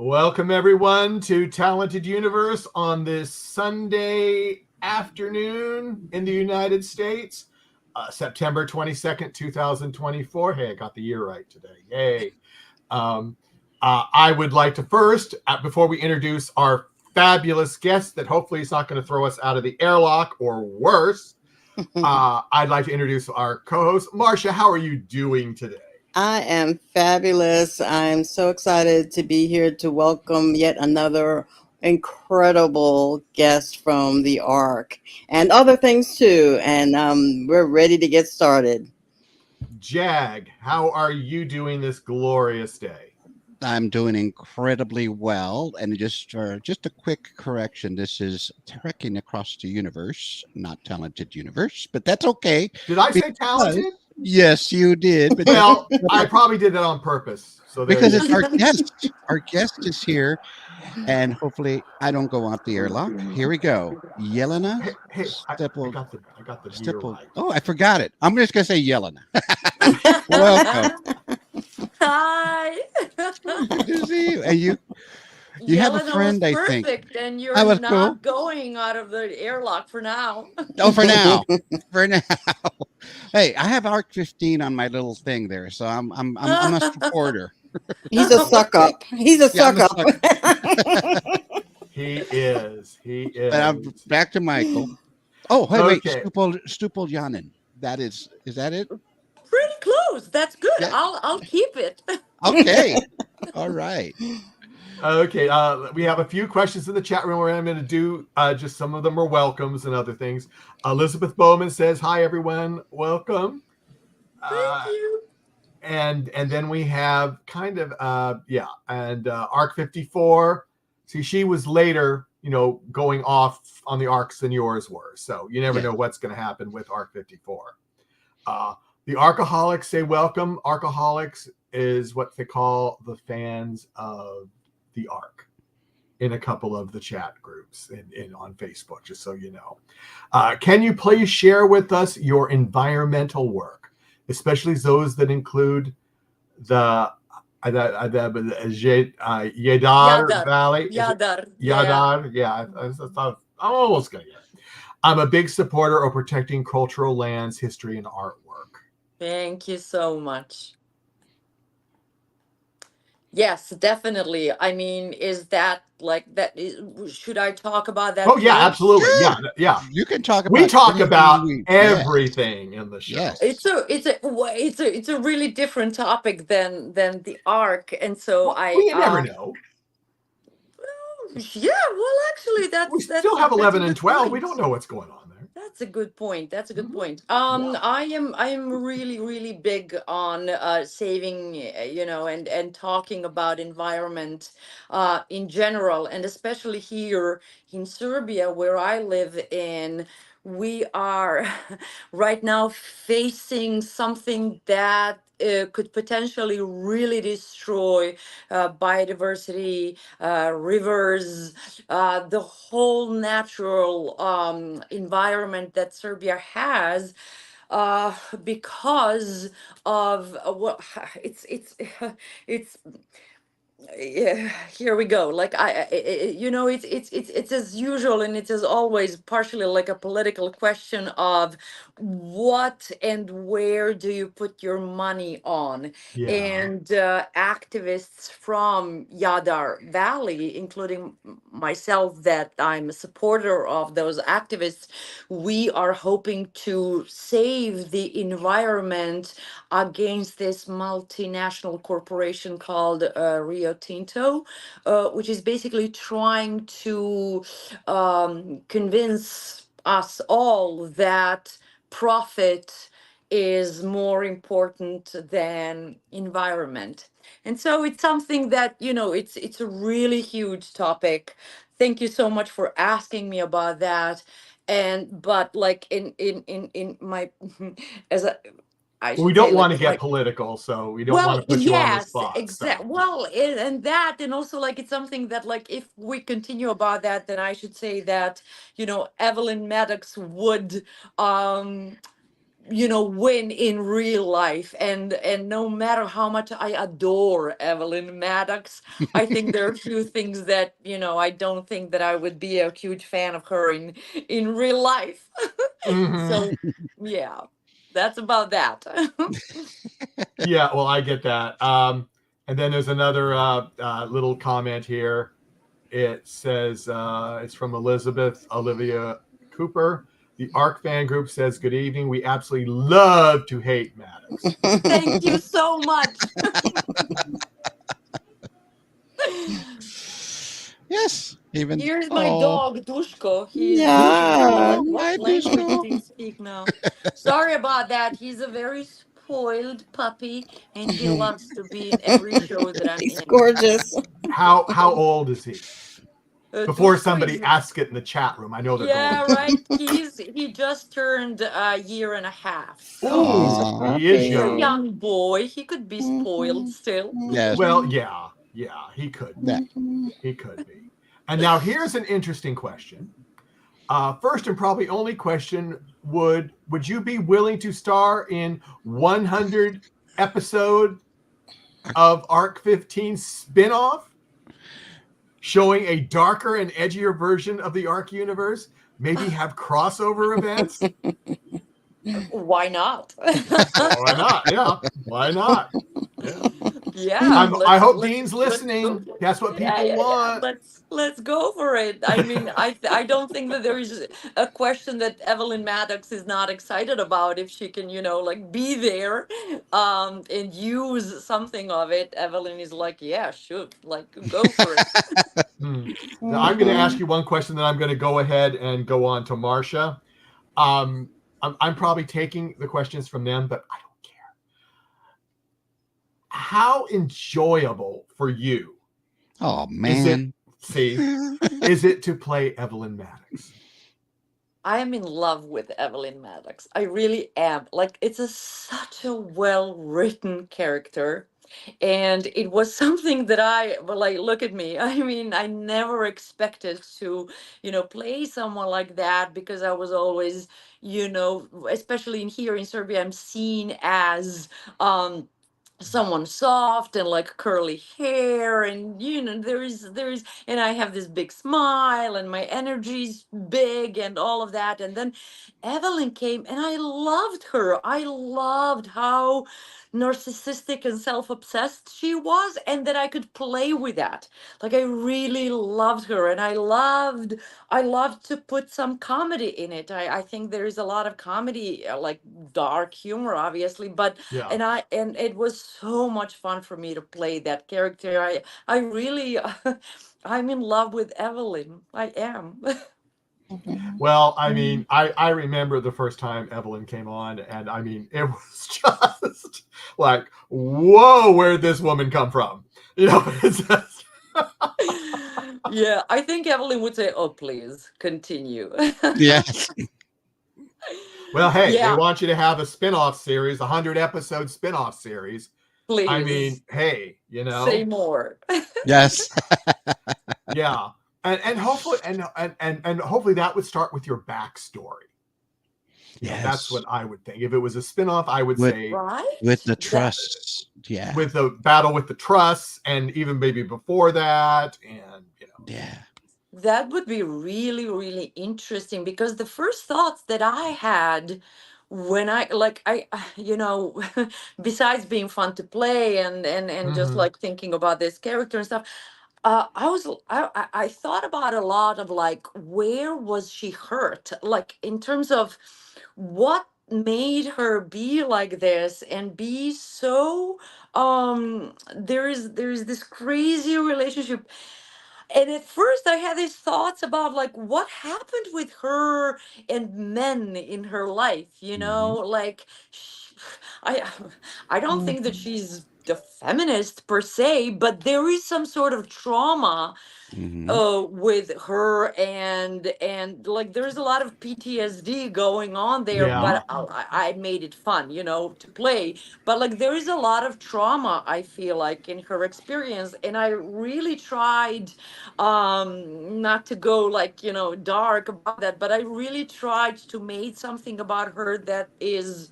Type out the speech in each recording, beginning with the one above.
Welcome, everyone, to Talented Universe on this Sunday afternoon in the United States, September 22nd, 2024. Hey, I got the year right today. Yay. I would like to first, before we introduce our fabulous guest that hopefully is not going to throw us out of the airlock or worse, I'd like to introduce our co-host. Marcia, how are you doing today? I am fabulous. I'm so excited to be here to welcome yet another incredible guest from the ARC and other things too. And we're ready to get started. Jag, how are you doing this glorious day? I'm doing incredibly well. And just a quick correction. This is Trekking Across the Universe, not Talented Universe, but that's okay. Did I say talented? Yes, you did. But well, I probably did that on purpose. So because it's our guest. Our guest is here. And hopefully I don't go out the airlock. Here we go. Jelena. Hey, I got the year right. Oh, I forgot it. I'm just going to say Jelena. Welcome. Hi. Good to see you. And you have a friend, I think. Perfect, and you're not going out of the airlock for now. Oh, for now. For now. Hey, I have ARC 15 on my little thing there, so I'm a supporter. He's a suck up. He's a suck up. He is. And I'm back to Michael. Oh, hey, wait, Stupljanin. Is that it? Pretty close. That's good. Yeah. I'll keep it. Okay. All right. Okay, we have a few questions in the chat room where I'm going to do just some of them are welcomes and other things. Elizabeth Bowman says, hi, everyone. Welcome. Thank you. And then we have kind of, ARC 54. See, she was later, going off on the ARCs than yours were. So you never know what's going to happen with ARC 54. The Arcaholics say welcome. Arcaholics is what they call the fans of the ARC in a couple of the chat groups in on Facebook, just so you know. Can you please share with us your environmental work, especially those that include the Yadar Valley? Yadar. Yeah. I'm almost going to get it. I'm a big supporter of protecting cultural lands, history, and artwork. Thank you so much. Yes, definitely. I mean, is that like that? Should I talk about that? Oh, yeah, absolutely. Sure. Yeah. You can talk about. We talk about everything in the show. Yes. It's a really different topic than the ARC, and so you never know. Yeah, well, actually, we still have 11 and 12. Point. We don't know what's going on there. That's a good point. I am really big on saving, and talking about environment in general, and especially here in Serbia, where I live in. We are right now facing something that could potentially really destroy biodiversity, rivers, the whole natural environment that Serbia has, because of what it's yeah, here we go. Like it's as usual, and it's as always partially like a political question of what and where do you put your money on. And activists from Yadar Valley, including myself, that I'm a supporter of those activists, we are hoping to save the environment against this multinational corporation called Rio Tinto, which is basically trying to convince us all that profit is more important than environment. And so it's something that, it's a really huge topic. Thank you so much for asking me about that. But like in my as a we don't want to get political, so we don't want to put you on the spot. Exactly. So. Well, and also like it's something that like if we continue about that, then I should say that Evelyn Maddox would win in real life. And no matter how much I adore Evelyn Maddox, I think there are a few things that I don't think that I would be a huge fan of her in real life. Mhm. So yeah, that's about that. Yeah, well, I get that. And then there's another little comment here. It says it's from Elizabeth Olivia Cooper. The ARC fan group says, "Good evening. We absolutely love to hate Maddox." Thank you so much. Yes, even Here's my dog Dushko. He's Yeah. Hi, what language Dushko. does he speak now? Sorry about that. He's a very spoiled puppy, and he loves to be in every show that I'm He's in. gorgeous. How old is he? Before Dushko somebody is, asks it in the chat room, I know they're yeah, going to. right. He just turned a year and a half, so Oh, he's a Aw. He is puppy. he's a young. young boy. He could be spoiled Mhm, still. Yes, Well, mhm, yeah, he could that be. mhm. He could be. And now here's an interesting question. First and probably only question: Would you be willing to star in 100 episode of Arc 15 spinoff, showing a darker and edgier version of the Arc universe? Maybe have crossover events. Why not? Why not? Yeah, why not? Yeah. Yeah, I let's hope let's Dean's let's go listening. for That's what yeah, people yeah, yeah. want. Let's go for it. I mean, I don't think that there is a question that Evelyn Maddox is not excited about if she can, like be there and use something of it. Evelyn is like, yeah, shoot, like go for it. Hmm. Now, I'm going to ask Mhm. you one question, then I'm going to go ahead and go on to Marcia. I'm probably taking the questions from them, but I don't care. How enjoyable for you oh is it? man. See, is it to play Evelyn Maddox? I am in love with Evelyn Maddox. I really am. Like, it's such a well written character. And it was something that well, like, look at me. I mean, I never expected to, play someone like that because I was always, especially in here in Serbia, I'm seen as, someone soft and like curly hair, and there is and I have this big smile and my energy's big and all of that. And then Evelyn came and I loved her. I loved how narcissistic and self-obsessed she was, and that I could play with that. Like, I really loved her, and I loved to put some comedy in it. I think there is a lot of comedy, like dark humor, obviously, but Yeah. and it was so much fun for me to play that character. I really I'm in love with Evelyn. I am. Mhm. Well, I mean, I remember the first time Evelyn came on, and I mean, it was just like, whoa, where did this woman come from? It's just, Yeah, I think Evelyn would say, "Oh, please continue." Yes. well, hey, they Yeah, want you to have a spin-off series, 100 episode spin-off series. I please mean, hey, say more. Yes. yeah. And hopefully and hopefully that would start with your backstory. That's Yes. what I would think. If it was a spin-off, I would With say with Right? the That trusts. Yeah. with the battle with the trusts, and even maybe before that, and Yeah. that would be really, really interesting, because the first thoughts that I had when besides being fun to play and just Mhm. like thinking about this character and stuff, I thought about a lot of like, where was she hurt? Like, in terms of what made her be like this and be so there is this crazy relationship. And at first I had these thoughts about like what happened with her and men in her life, Hmm. like I I don't think that Mhm. she's the feminist per se, but there is some sort of trauma with her, and like there's a lot of PTSD going on there, Yeah. but I made it fun, you know, to play. But like there is a lot of trauma, I feel like, in her experience, and I really tried not to go like, you know, dark about that, but I really tried to make something about her that is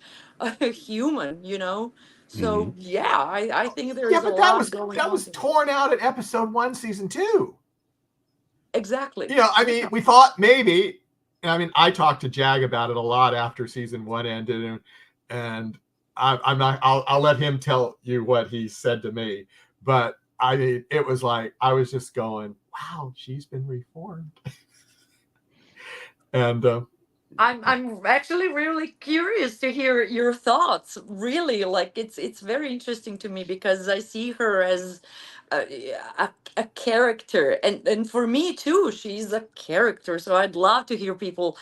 human, you know. So yeah, I think there Yeah, is a but that lot was going that on was there. torn out at episode 1, season 2. Exactly. You know, I mean, Yeah. we thought maybe. I mean, I talked to Jag about it a lot after season 1 ended, and I'm not. I'll let him tell you what he said to me. But I mean, it was like I was just going, "Wow, she's been reformed," and I'm actually really curious to hear your thoughts. Really, like it's very interesting to me because I see her as a character, and for me too, she's a character. So I'd love to hear people,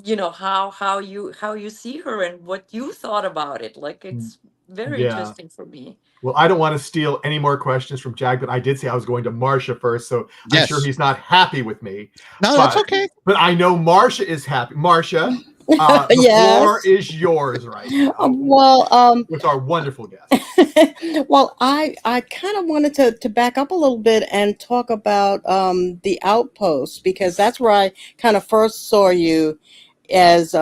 you know, how you see her and what you thought about it. Like it's very yeah. interesting for me. Well, I don't want to steal any more questions from Jag, but I did say I was going to Marcia first, so I'm sure Yes. he's not happy with me. No, that's okay. But I know Marcia is happy. Marcia, the floor Yes. is yours right now Well, with our wonderful guest. well, I kind of wanted to back up a little bit and talk about the Outpost, because that's where I kind of first saw you as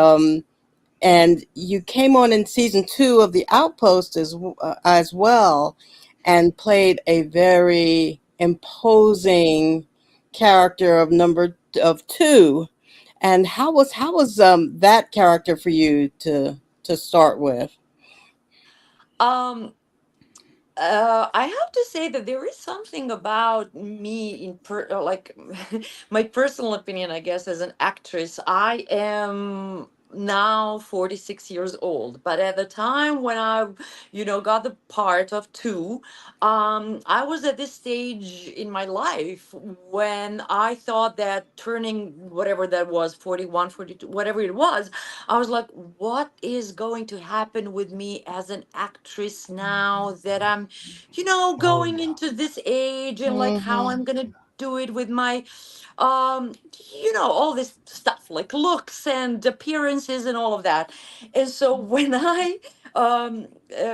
and you came on in season 2 of the Outpost as well, and played a very imposing character of 2. And how was that character for you to start with? Um, I have to say that there is something about me like my personal opinion, I guess, as an actress. I am now 46 years old, but at the time when I, you know, got the part of 2, I was at this stage in my life when I thought that turning whatever that was, 41, 42, whatever it was, I was like, what is going to happen with me as an actress now that I'm, you know, Oh going yeah. into this age, and like how Mm-hmm. I'm gonna do it with my, um, you know, all this stuff like looks and appearances and all of that. And so when I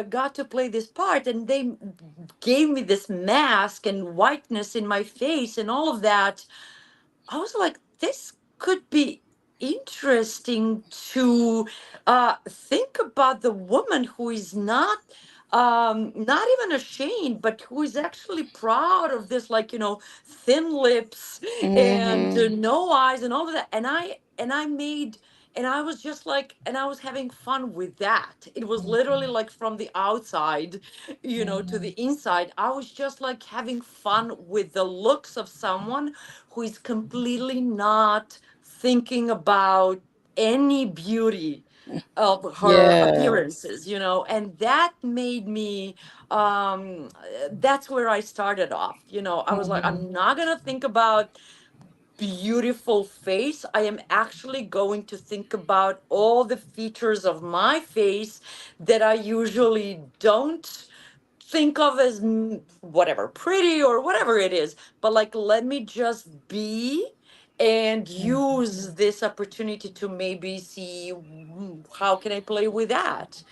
got to play this part, and they gave me this mask and whiteness in my face and all of that, I was like, this could be interesting to think about the woman who is not even ashamed, but who is actually proud of this, like, you know, thin lips and Mm-hmm. no eyes and all of that. And I made, and I was just like, and I was having fun with that. It was literally like from the outside, you know, to the inside. I was just like having fun with the looks of someone who is completely not thinking about any beauty of her Yes. appearances, you know. And that made me, that's where I started off, you know. I was like, Mm-hmm. I'm not gonna think about beautiful face. I am actually going to think about all the features of my face that I usually don't think of as whatever pretty or whatever it is, but like let me just be and use this opportunity to maybe see how can I play with that.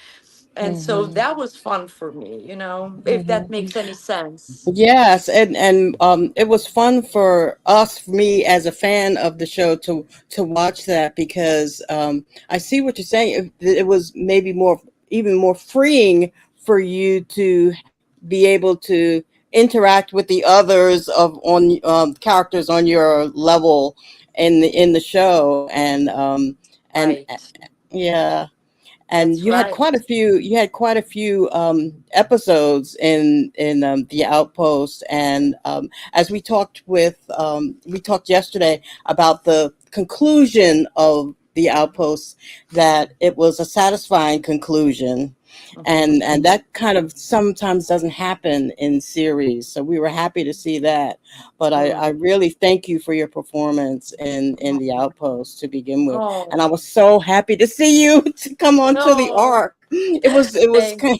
And so Mm-hmm. that was fun for me, you know, if that Mm-hmm. makes any sense. Yes, and it was fun for us, for me as a fan of the show, to watch that, because I see what you're saying. It was maybe even more freeing for you to be able to interact with the others of on characters on your level in the show, and Right. yeah, and That's right. you had quite a few episodes in the Outpost, and as we talked yesterday about the conclusion of the Outpost, that it was a satisfying conclusion, Mhm. and that kind of sometimes doesn't happen in series, so we were happy to see that. But I Mm. really thank you for your performance in the Outpost to begin with, and Oh I was so happy to see you to come onto the no, arc. It was thank you.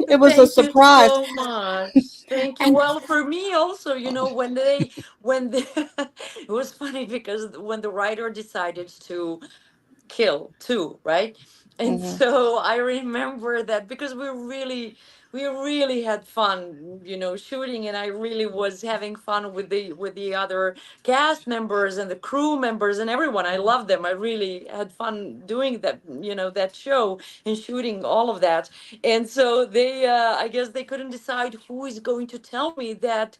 it was a Thank you surprise. so much. Thank you. And Well, for me also, when they, it was funny because when the writer decided to kill too, right? And mhm, so I remember that because we really had fun, shooting, and I really was having fun with the other cast members and the crew members and everyone. I loved them. I really had fun doing that, that show and shooting all of that. And so they, I guess they couldn't decide who is going to tell me that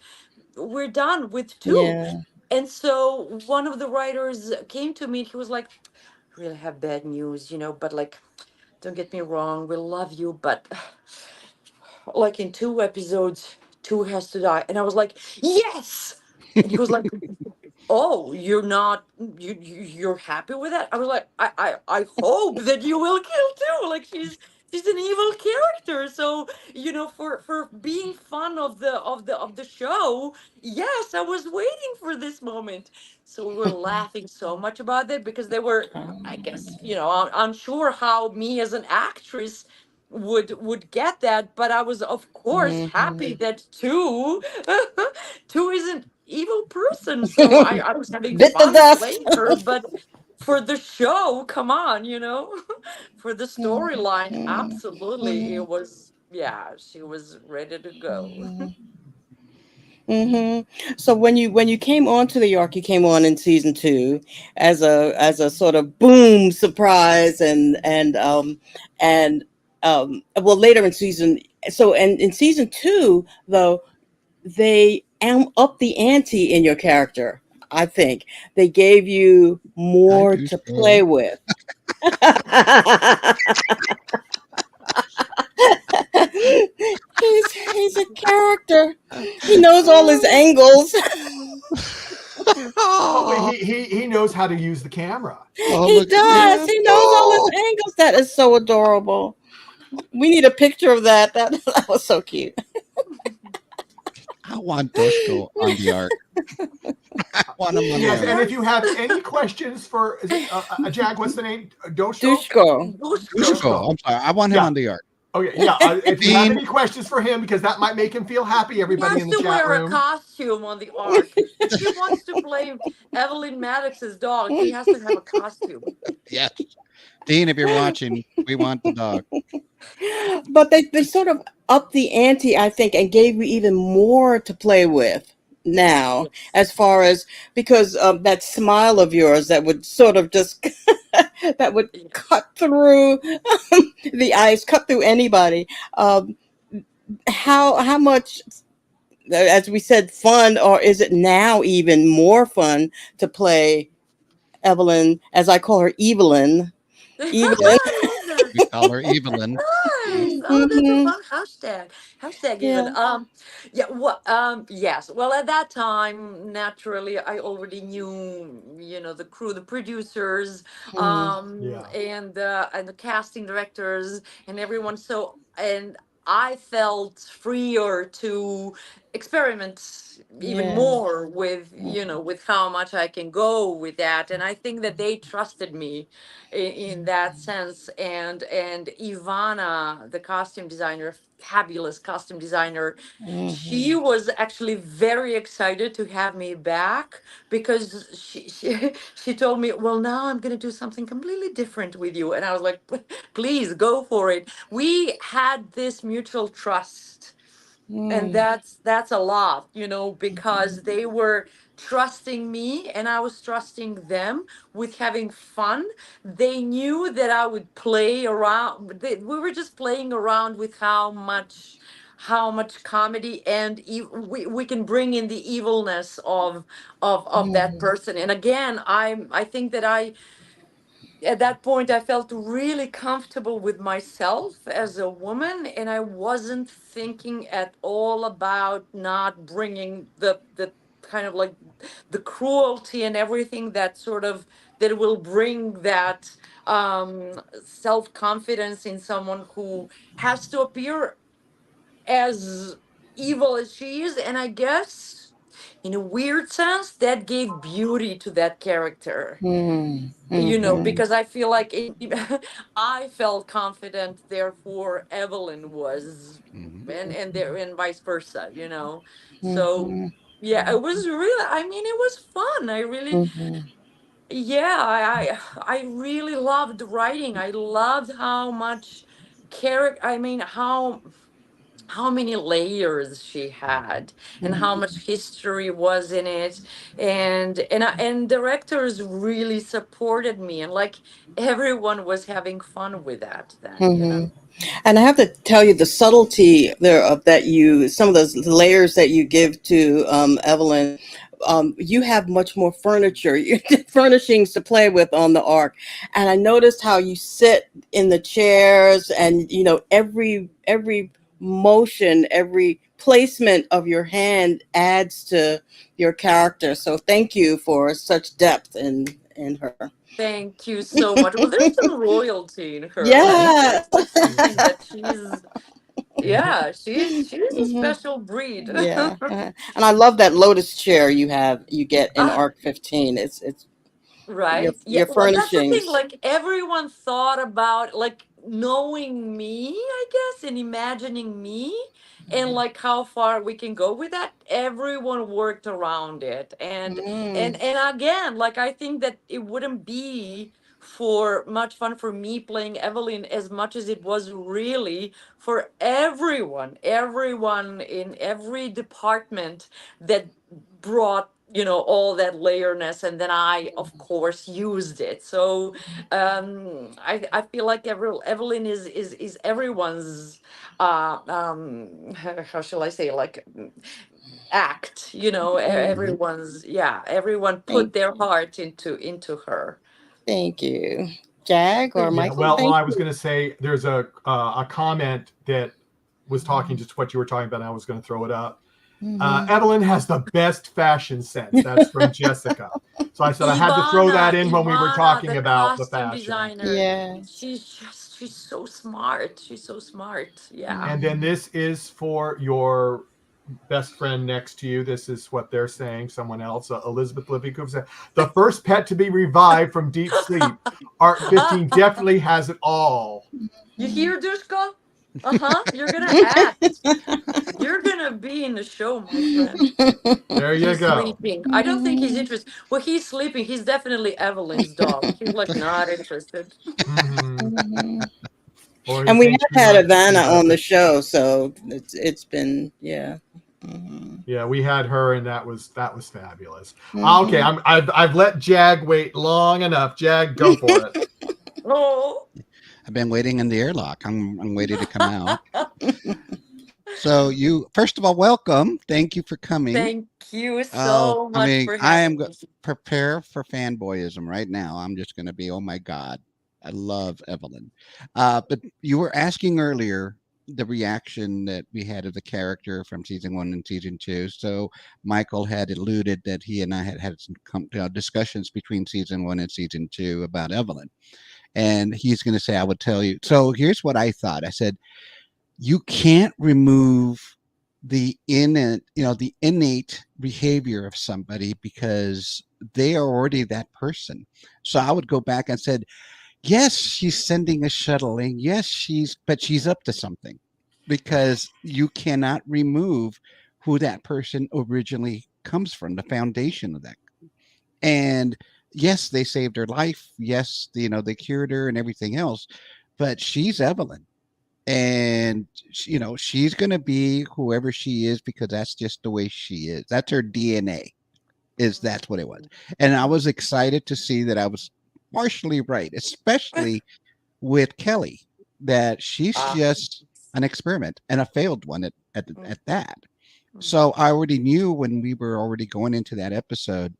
we're done with two. yeah. And so one of the writers came to me and he was like, really have bad news, but like, don't get me wrong, we love you, but like in two episodes, two has to die. And I was like, yes. And he was like, oh, you're happy with that? I was like, I hope that you will kill too. Like she's an evil character. So, for being fun of the show, yes, I was waiting for this moment. So we were laughing so much about that because they were, I guess, unsure how me as an actress would get that, but I was of course happy Mhm. that two is an evil person, so I was having Bit the fun dust. playing her, but for the show, come on, for the storyline, Mhm, absolutely, it mhm, was, yeah, she was ready to go. mhm, mhm. So when you came on to the Ark, you came on in season two as a sort of boom surprise, and well, later in season. So, and in season two, though, they up the ante in your character. I think they gave you I more do to play so. with. He's a character. He knows all his angles. Oh, Oh, he knows how to use the camera. oh, He look at does. him. He knows all his Oh, angles. That is so adorable. We need a picture of that. That was so cute. I want Doshko on the ark. I want him on the Yes, ark. and if you Yes. have any questions for, is it Jag? What's the name? Doshko? Dushko. Dusko. Dushko. Dushko. I'm sorry. I want him Yeah. on the ark. Okay. Yeah. If you have Dean, any questions for him, because that might make him feel happy. He Everybody has in the to chat wear a room. costume on the ark. If he wants to play Evelyn Maddox's dog, he has to have a costume. yes. Dean, if you're watching, we want the dog. But they sort of upped the ante, I think, and gave you even more to play with now, Yes. as far as because that smile of yours that would sort of just that would Yes. cut through the ice, cut through anybody. Um, how much, as we said, fun, or is it now even more fun to play Evelyn, as I call her, Evelyn? Evelyn. I love that. We call her Evelyn. Nice. Oh, that's a Hmm. fun hashtag. Hashtag even. Yeah. Yeah, yes. Well, at that time, naturally, I already knew, the crew, the producers, Hmm. Yeah. and the casting directors and everyone. So, and I felt freer to experiment even Yeah. more with, with how much I can go with that. And I think that they trusted me in that sense. And Ivana, the costume designer, fabulous costume designer, she Hmm. was actually very excited to have me back because she told me, well, now I'm going to do something completely different with you. And I was like, please go for it. We had this mutual trust, and Mm. that's a lot, because they were trusting me and I was trusting them with having fun. They knew that I would play around. We were just playing around with how much comedy and we can bring in the evilness of that Mhm. person. And again, I think that I at that point I felt really comfortable with myself as a woman, and I wasn't thinking at all about not bringing the kind of like the cruelty and everything that will bring that self-confidence in someone who has to appear as evil as she is. And I guess in a weird sense, that gave beauty to that character. Mm-hmm. Because I feel like I felt confident, therefore Evelyn was, Mhm. and vice versa. So Mm-hmm. yeah, it was really. I mean, it was fun. I really, Mm-hmm. yeah, I really loved writing. I loved how much character. I mean, how many layers she had and how much history was in it, and directors really supported me, and like everyone was having fun with that then. Mm-hmm. And I have to tell you the subtlety there of that some of those layers that you give to Evelyn. You have much more furniture, furnishings to play with on the arc, and I noticed how you sit in the chairs, and every motion, every placement of your hand adds to your character. So thank you for such depth in her. Thank you so much. Well, there's some royalty in her, right? Yes. There's like something that she's, yeah, she's a Mhm. special breed. Yeah, and I love that lotus chair you get in Ah, Arc 15. It's right. Yeah. your Well, that's the thing. furnishings. Like everyone thought about like knowing me, I guess, and imagining me, and like how far we can go with that. Everyone worked around it, and and Mm, and again, like I think that it wouldn't be for much fun for me playing Evelyn as much as it was really for everyone in every department that brought all that layerness, and then I of course used it. So I feel like Evelyn is everyone's how shall I say, like, act, mm. Mhm. everyone's, yeah, everyone put Thank their heart into her. thank you, Jag or Yeah, Michael. well, Thank I was you. going to say there's a comment that was talking just what you were talking about. And I was going to throw it up. Mhm. Evelyn has the best fashion sense. That's from Jessica. So I said I had to throw that in when we were Ivana, talking the about the costume fashion. designer, Yes. she's so smart. She's so smart. Yeah. And then Mhm. this is for your best friend next to you. This is what they're saying. Someone else, Elizabeth Livy, said the first pet to be revived from deep sleep. Art 15 definitely has it all. You hear, Dushka? Uh-huh. You're gonna act. You're gonna be in the show, my friend. There you He's go. sleeping. I don't think he's interested. Well, he's sleeping. He's definitely Evelyn's dog. He's like not interested. Hmm. Mhm. Or he And we thinks have he had might be, Ivana but on the show, so it's been, yeah. Mhm. yeah, we had her, and that was fabulous. Okay, Mhm. I've let Jag wait long enough. Jag, go for it. Oh. I've been waiting in the airlock. I'm waiting to come out. So you, first of all, welcome. Thank you for coming. Thank you Oh, so I much mean, for I am having me. prepare for fanboyism right now. I'm just going to be, oh my God, I love Evelyn. But you were asking earlier the reaction that we had of the character from season 1 and season 2. So Michael had alluded that he and I had had some discussions between season 1 and season 2 about Evelyn. And he's going to say, I would tell you. So here's what I thought. I said, you can't remove the innate behavior of somebody because they are already that person. So I would go back and said, yes, she's sending a shuttle, and yes, but she's up to something, because you cannot remove who that person originally comes from, the foundation of that. And yes, they saved her life. Yes, they cured her and everything else, but she's Evelyn, and she's going to be whoever she is because that's just the way she is. That's her DNA. That's what it was. And I was excited to see that I was partially right, especially with Kelly, that she's Ah. just an experiment, and a failed one Mm, at that. mm, So I already knew when we were already going into that episode,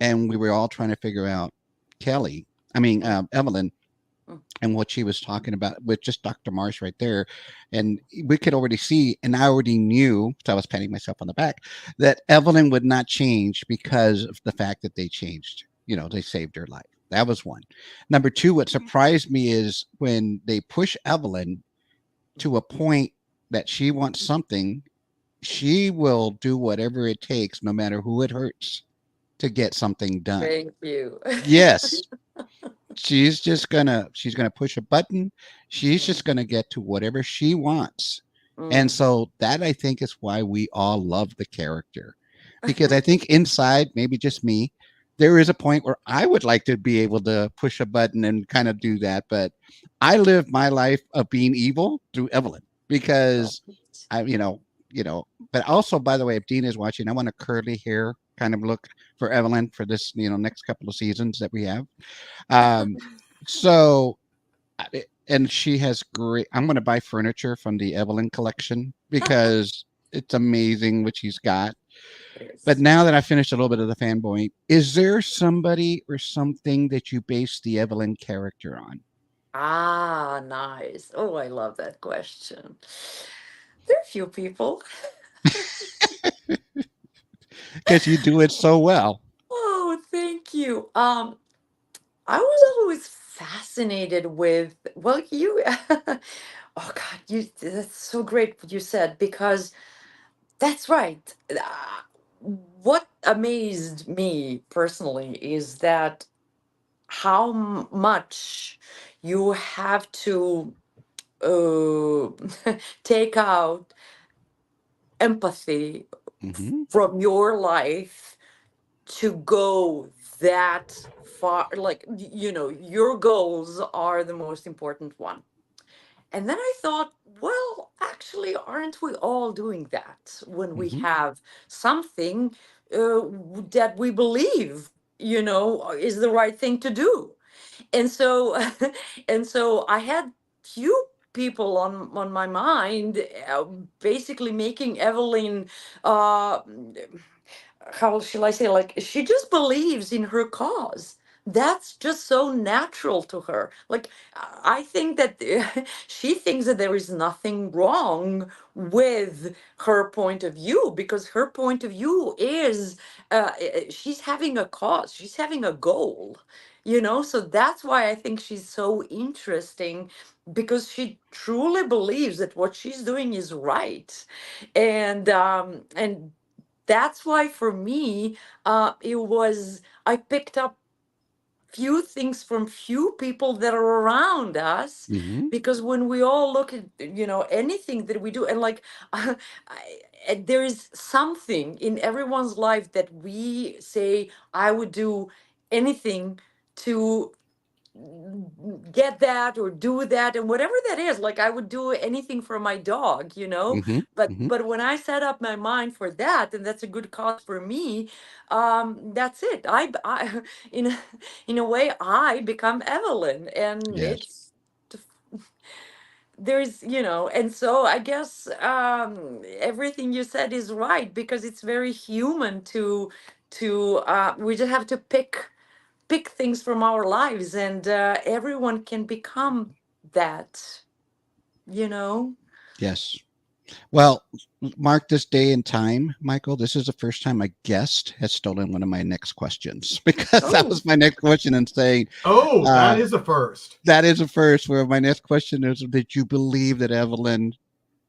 and we were all trying to figure out Kelly, mm, Evelyn, mm. and what she was talking about with just Dr. Marsh right there. And we could already see, and I already knew, so I was patting myself on the back, that Evelyn would not change because of the fact that they changed. They saved her life. That was one. Number two, what surprised me is when they push Evelyn to a point that she wants something, she will do whatever it takes, no matter who it hurts, to get something done. Thank you. Yes, she's gonna push a button. She's just gonna get to whatever she wants. And Mm. so that, I think, is why we all love the character. Because I think inside, maybe just me, there is a point where I would like to be able to push a button and kind of do that. But I live my life of being evil through Evelyn because I, but also, by the way, if Dean is watching, I want a curly hair kind of look for Evelyn for this, next couple of seasons that we have. Um, so, and she has great. I'm going to buy furniture from the Evelyn collection because it's amazing what she's got. But Yes. now that I finished a little bit of the fanboy, is there somebody or something that you base the Evelyn character on? Ah, nice. Oh, I love that question. There are a few people. Because you do it so well. Oh, thank you. I was always fascinated with, well, you, oh God, that's so great what you said, because that's right. What amazed me personally is that how much you have to take out empathy Hmm. from your life to go that far. Like, your goals are the most important one. And then I thought, well, actually, aren't we all doing that when we Hmm. have something that we believe, is the right thing to do? And so, and so I had few people on my mind, basically making Evelyn, uh, how shall I say, like, she just believes in her cause. That's just so natural to her. Like, I think that she thinks that there is nothing wrong with her point of view, because her point of view is, she's having a cause, she's having a goal, so that's why I think she's so interesting, because she truly believes that what she's doing is right. And that's why for me, it was, I picked up few things from few people that are around us, Hmm. because when we all look at, anything that we do, and like, there is something in everyone's life that we say, I would do anything to get that or do that, and whatever that is, like, I would do anything for my dog, Hmm. but Hmm. when I set up my mind for that, and that's a good cause for me, that's it. I in in a way, I become Evelyn, and Yes. it's there's, and so I guess, everything you said is right, because it's very human to we just have to pick things from our lives, and everyone can become that, you know Yes. Well, mark this day and time, Michael. This is the first time a guest has stolen one of my next questions because that oh was my next question and saying, Oh, uh, that is a first. that is a first. Where my next question is, did you believe that Evelyn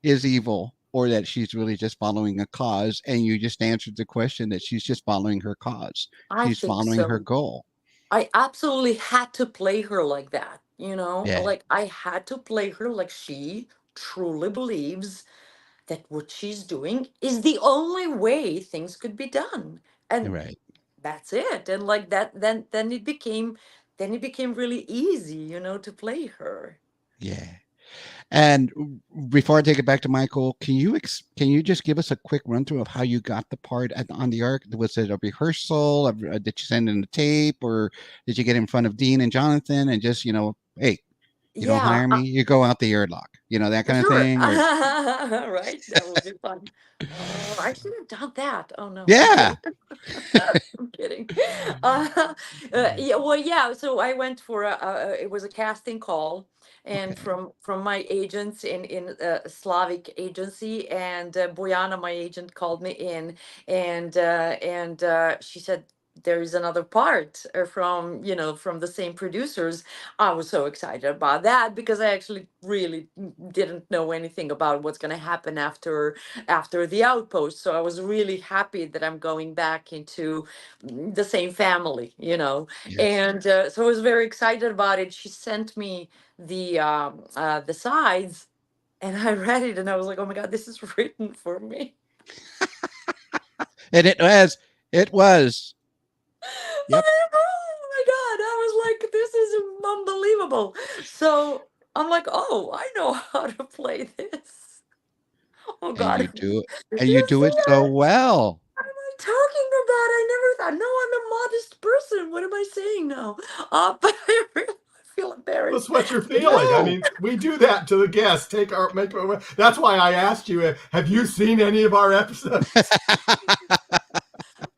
is evil or that she's really just following a cause? And you just answered the question that she's just following her cause. I She's think following her so. goal. I absolutely had to play her like that, Yeah. like, I had to play her like she truly believes that what she's doing is the only way things could be done, and Right. that's it. And like that, then it became really easy, to play her. Yeah. And before I take it back to Michael, can you just give us a quick run through of how you got the part on the arc? Was it a rehearsal? Did you send in the tape, or did you get in front of Dean and Jonathan and just hey, you don't Yeah. hire me, you go out the airlock, that kind of Sure. thing? Or Right. That would be fun. Oh, I should have done that. Oh no, I'm yeah, kidding. I'm kidding. Yeah. Well, yeah. So I went for it was a casting call, and okay, from my agents in Slavic agency, and Bojana, my agent, called me in, and she said, there is another part from, from the same producers. I was so excited about that because I actually really didn't know anything about what's going to happen after the Outpost. So I was really happy that I'm going back into the same family, Yes. and so I was very excited about it. She sent me the sides, and I read it, and I was like, oh my God, this is written for me. And it was. Yep. Oh my God, I was like, this is unbelievable. So I'm like, oh, I know how to play this. Oh And God. you do it. And you You do see it so what well. am I talking about? I never thought. No, I'm a modest person. What am I saying now? But I really feel embarrassed. That's what you're feeling. I No. mean, we do that to the guests. That's why I asked you, have you seen any of our episodes?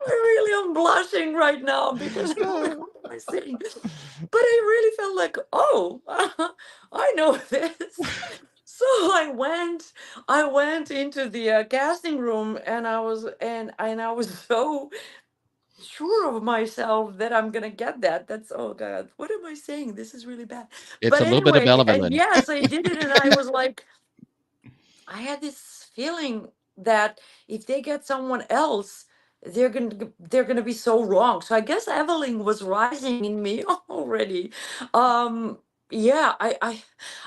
I really am blushing right now because I'm like, what am I saying? But I really felt like, oh, I know this. So I went into the casting room, and I was so sure of myself that I'm gonna get that. That's, oh God, what am I saying? This is really bad. It's But a little bit of anyway, and Evelyn. yes, I did it, and I was like, I had this feeling that if they get someone else, they're gonna be so wrong. So I guess Evelyn was rising in me already. Um, yeah,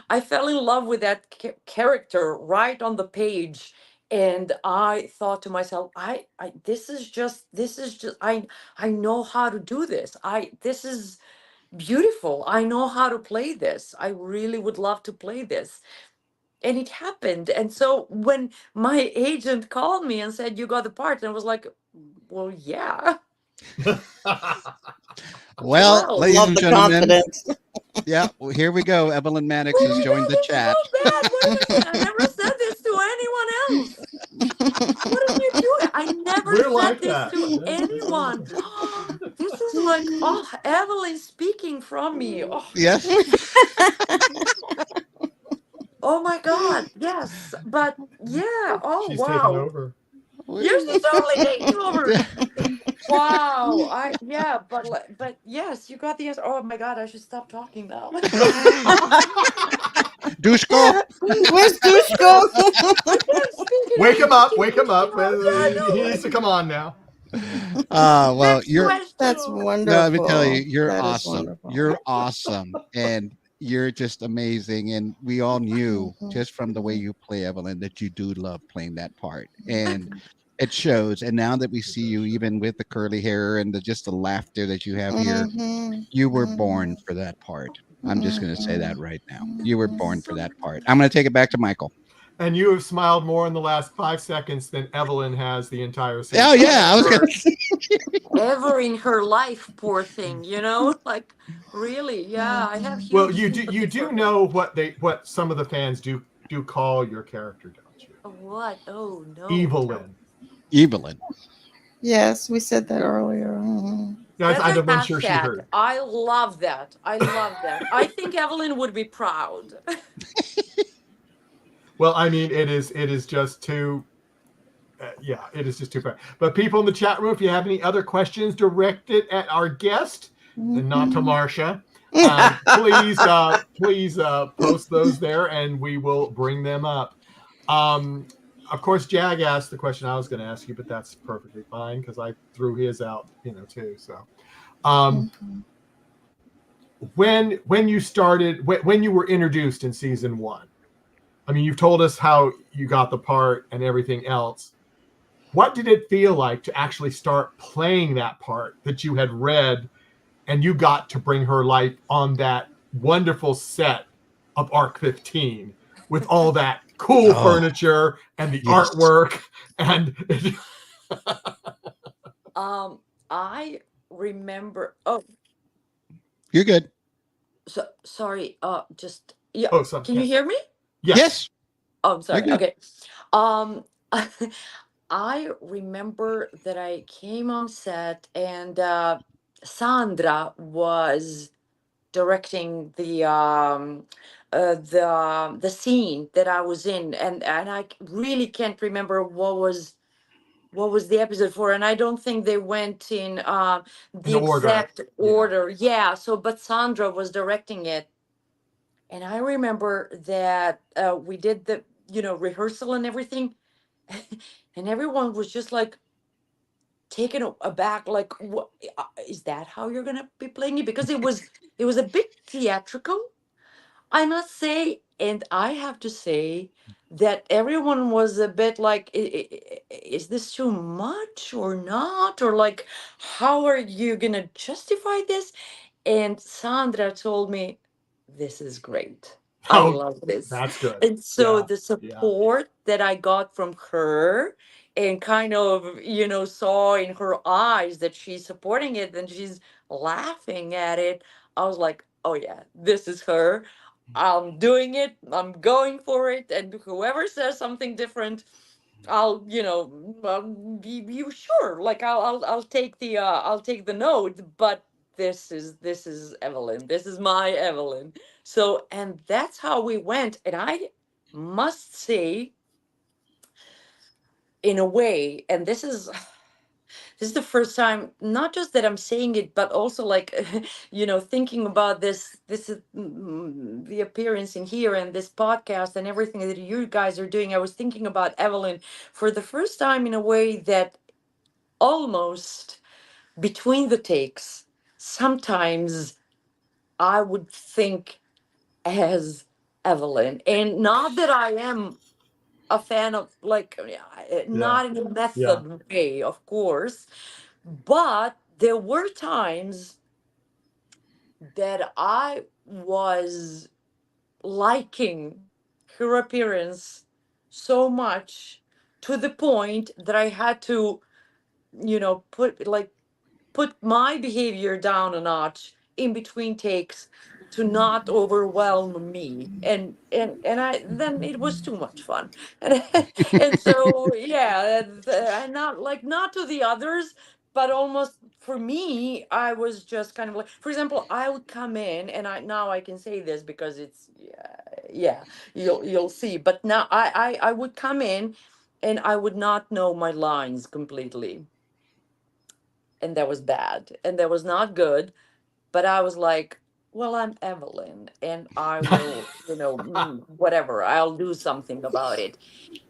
I fell in love with that character right on the page, and I thought to myself, this is just I know how to do this. This is beautiful. I know how to play this. I really would love to play this, and it happened. And so when my agent called me and said, you got the part, and I was like, well, yeah. Well, Wow. ladies Love and the gentlemen, confidence. yeah, well, here we go. Evelyn Maddox Oh has my joined God, the this is chat. so bad. What am I saying? I never said this to anyone else. What are you doing? I never We're said like this that. to anyone. This is like, oh, Evelyn speaking from me. Oh, Yes. oh my God. Yes. But yeah. Oh, She's taking wow. over. Yes, she's totally taking over. Yeah. Wow. But yes, you got the answer. Oh my God, I should stop talking now. Dushko. Where's Dushko? I can't speak Wake him up. keep Wake him up. reaching out. Yeah, I He know. needs to come on now. Well, Next you're That's question. no, let me tell you, wonderful. you're That is awesome. wonderful. You're awesome. And you're just amazing. And we all knew just from the way you play, Evelyn, that you do love playing that part. And it shows. And now that we see you, even with the curly hair and just the laughter that you have here, Mhm. you were born for that part. I'm just going to say that Mhm. right now. You were born for So that part. I'm going to take it back to Michael. And you have smiled more in the last 5 seconds than Evelyn has the entire season. Oh, yeah. I was going to. ever in her life, poor thing, like really, yeah, I have Well, huge you sympathy for do her. know what some of the fans do call your character, don't you? What? Oh no. Evelyn. Evelyn. Yes, we said that earlier. Mhm. Yes, That's a I'm sure she hashtag. heard. I love that. I love that. I think Evelyn would be proud. Well, I mean, it is just too. Yeah, it is just too bad. But people in the chat room, if you have any other questions directed at our guest and not to Marcia, please post those there, and we will bring them up. Of course, Jag asked the question I was going to ask you, but that's perfectly fine because I threw his out, too. So, when you started, when you were introduced in season 1, I mean, you've told us how you got the part and everything else. What did it feel like to actually start playing that part that you had read, and you got to bring her life on that wonderful set of Arc 15 with all that cool furniture and the Yes. artwork and I remember. Oh, You're good. so sorry. Just yeah. oh, Can you hear me? Yes. Oh, I'm sorry. You're good. Okay. Um, I remember that I came on set, and Sandra was directing the scene that I was in, and I really can't remember what was what was the episode for, and I don't think they went in In the order. exact Yeah. order. Yeah. So, but Sandra was directing it, and I remember that we did the rehearsal and everything, and everyone was just like taken aback, like, what is that, how you're gonna be playing it? Because it was a bit theatrical, I must say. And I have to say that everyone was a bit like, is this too much or not? Or like, how are you going to justify this? And Sandra told me, this is great. I Oh, love this. that's good. And so Yeah. the Yeah. support that I got from her, and kind of, saw in her eyes that she's supporting it and she's laughing at it, I was like, oh yeah, this is her. I'm doing it. I'm going for it. And whoever says something different, I'll, be sure. Like I'll take the note. But this is Evelyn. This is my Evelyn. So, and that's how we went. And I must say, in a way, and this is the first time, not just that I'm saying it, but also like, thinking about this is the appearance in here and this podcast and everything that you guys are doing. I was thinking about Evelyn for the first time in a way that almost between the takes, sometimes I would think as Evelyn. And not that I am a fan of, like, Yeah. not in a Yeah. method way, of course, but there were times that I was liking her appearance so much, to the point that I had to, put my behavior down a notch in between takes to not overwhelm me. And I then it was too much fun. And so, yeah, and not to the others, but almost for me, I was just kind of like, for example, I would come in, and I can say this because it's, yeah, you'll see. But now I would come in and I would not know my lines completely, and that was bad and that was not good. But I was like, well, I'm Evelyn, and I will, whatever, I'll do something about it.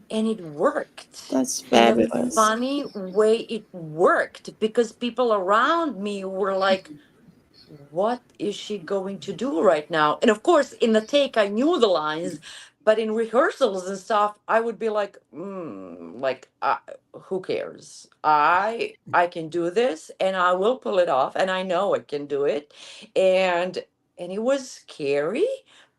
And it worked. That's In a fabulous. funny way, it worked, because people around me were like, what is she going to do right now? And of course, in the take, I knew the lines, but in rehearsals and stuff, I would be like, who cares? I can do this, and I will pull it off, and I know I can do it, and it was scary,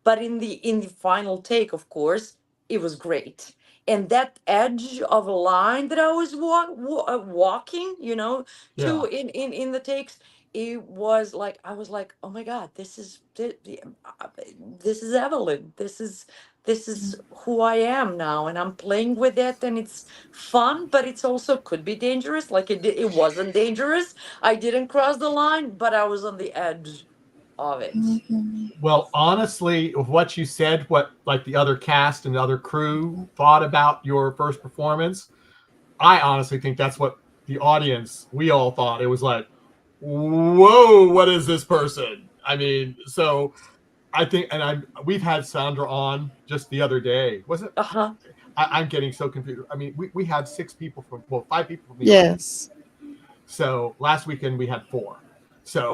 but in the final take, of course, it was great. And that edge of a line that I was walking, Yeah. to in the takes, it was like, I was like, oh my god, this is Evelyn. This is who I am now, and I'm playing with it, and it's fun, but it's also could be dangerous. Like, it wasn't dangerous. I didn't cross the line, but I was on the edge of it. Well, honestly, of what you said, what like the other cast and the other crew thought about your first performance, I honestly think that's what the audience, we all thought. It was like, whoa, what is this person? I mean, so I think, and we've had Sandra on just the other day. Was it? Uh-huh. I'm getting so confused. I mean, we had 6 people from, well, 5 people from the audience. Yes. So last weekend we had 4. So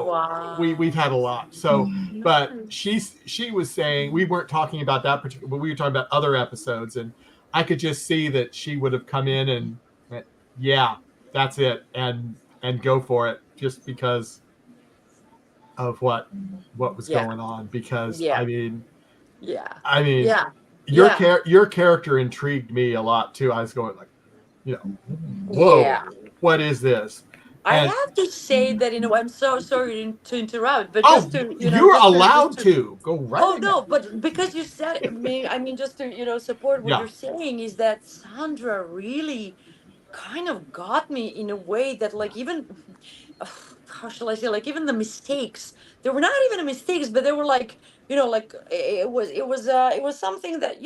we've Wow. had a lot. So, but Nice. she was saying, we weren't talking about that particular, but we were talking about other episodes, and I could just see that she would have come in and went, yeah, that's it, and go for it, just because of what was Yeah. going on. Because Yeah. I mean, Yeah. I mean, Yeah. Yeah. your character intrigued me a lot too. I was going like, whoa, Yeah. what is this? I And have to say that, I'm so sorry to interrupt, but just oh, to, you're just allowed to. to go right Oh ahead. no, but because you said, I mean, just to, support what Yeah, you're saying, is that Sandra really kind of got me in a way that, like, even how shall I say, like, even the mistakes, they were not even mistakes, but they were like, like, it was something that,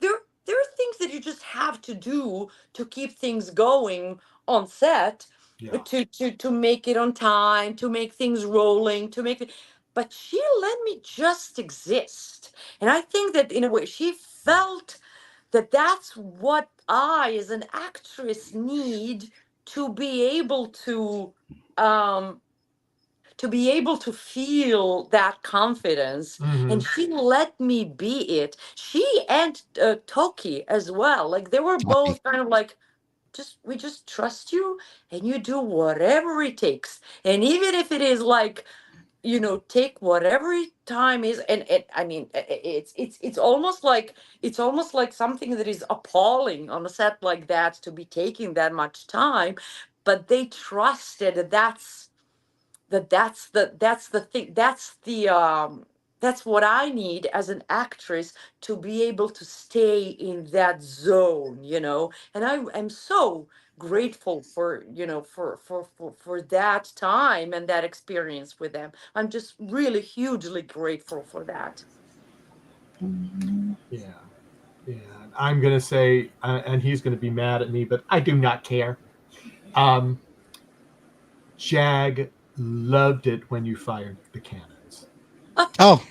there there are things that you just have to do to keep things going on set, Yeah. to make it on time, to make things rolling, to make it. But she let me just exist, and I think that in a way she felt that that's what I, as an actress, need to be able um, to feel that confidence. Mhm. And she let me be it. She and Toki as well, like they were Okay. both kind of like, just we just trust you, and you do whatever it takes, and even if it is like, take whatever time is. And I mean, it's almost like something that is appalling on a set like that, to be taking that much time. But they trusted that's the thing, that's what I need as an actress, to be able to stay in that zone. And I am so grateful for, for that time and that experience with them. I'm just really hugely grateful for that. Yeah. Yeah. I'm gonna say, and he's gonna be mad at me, but I do not care. Um, Jag loved it when you fired the cannons. Oh,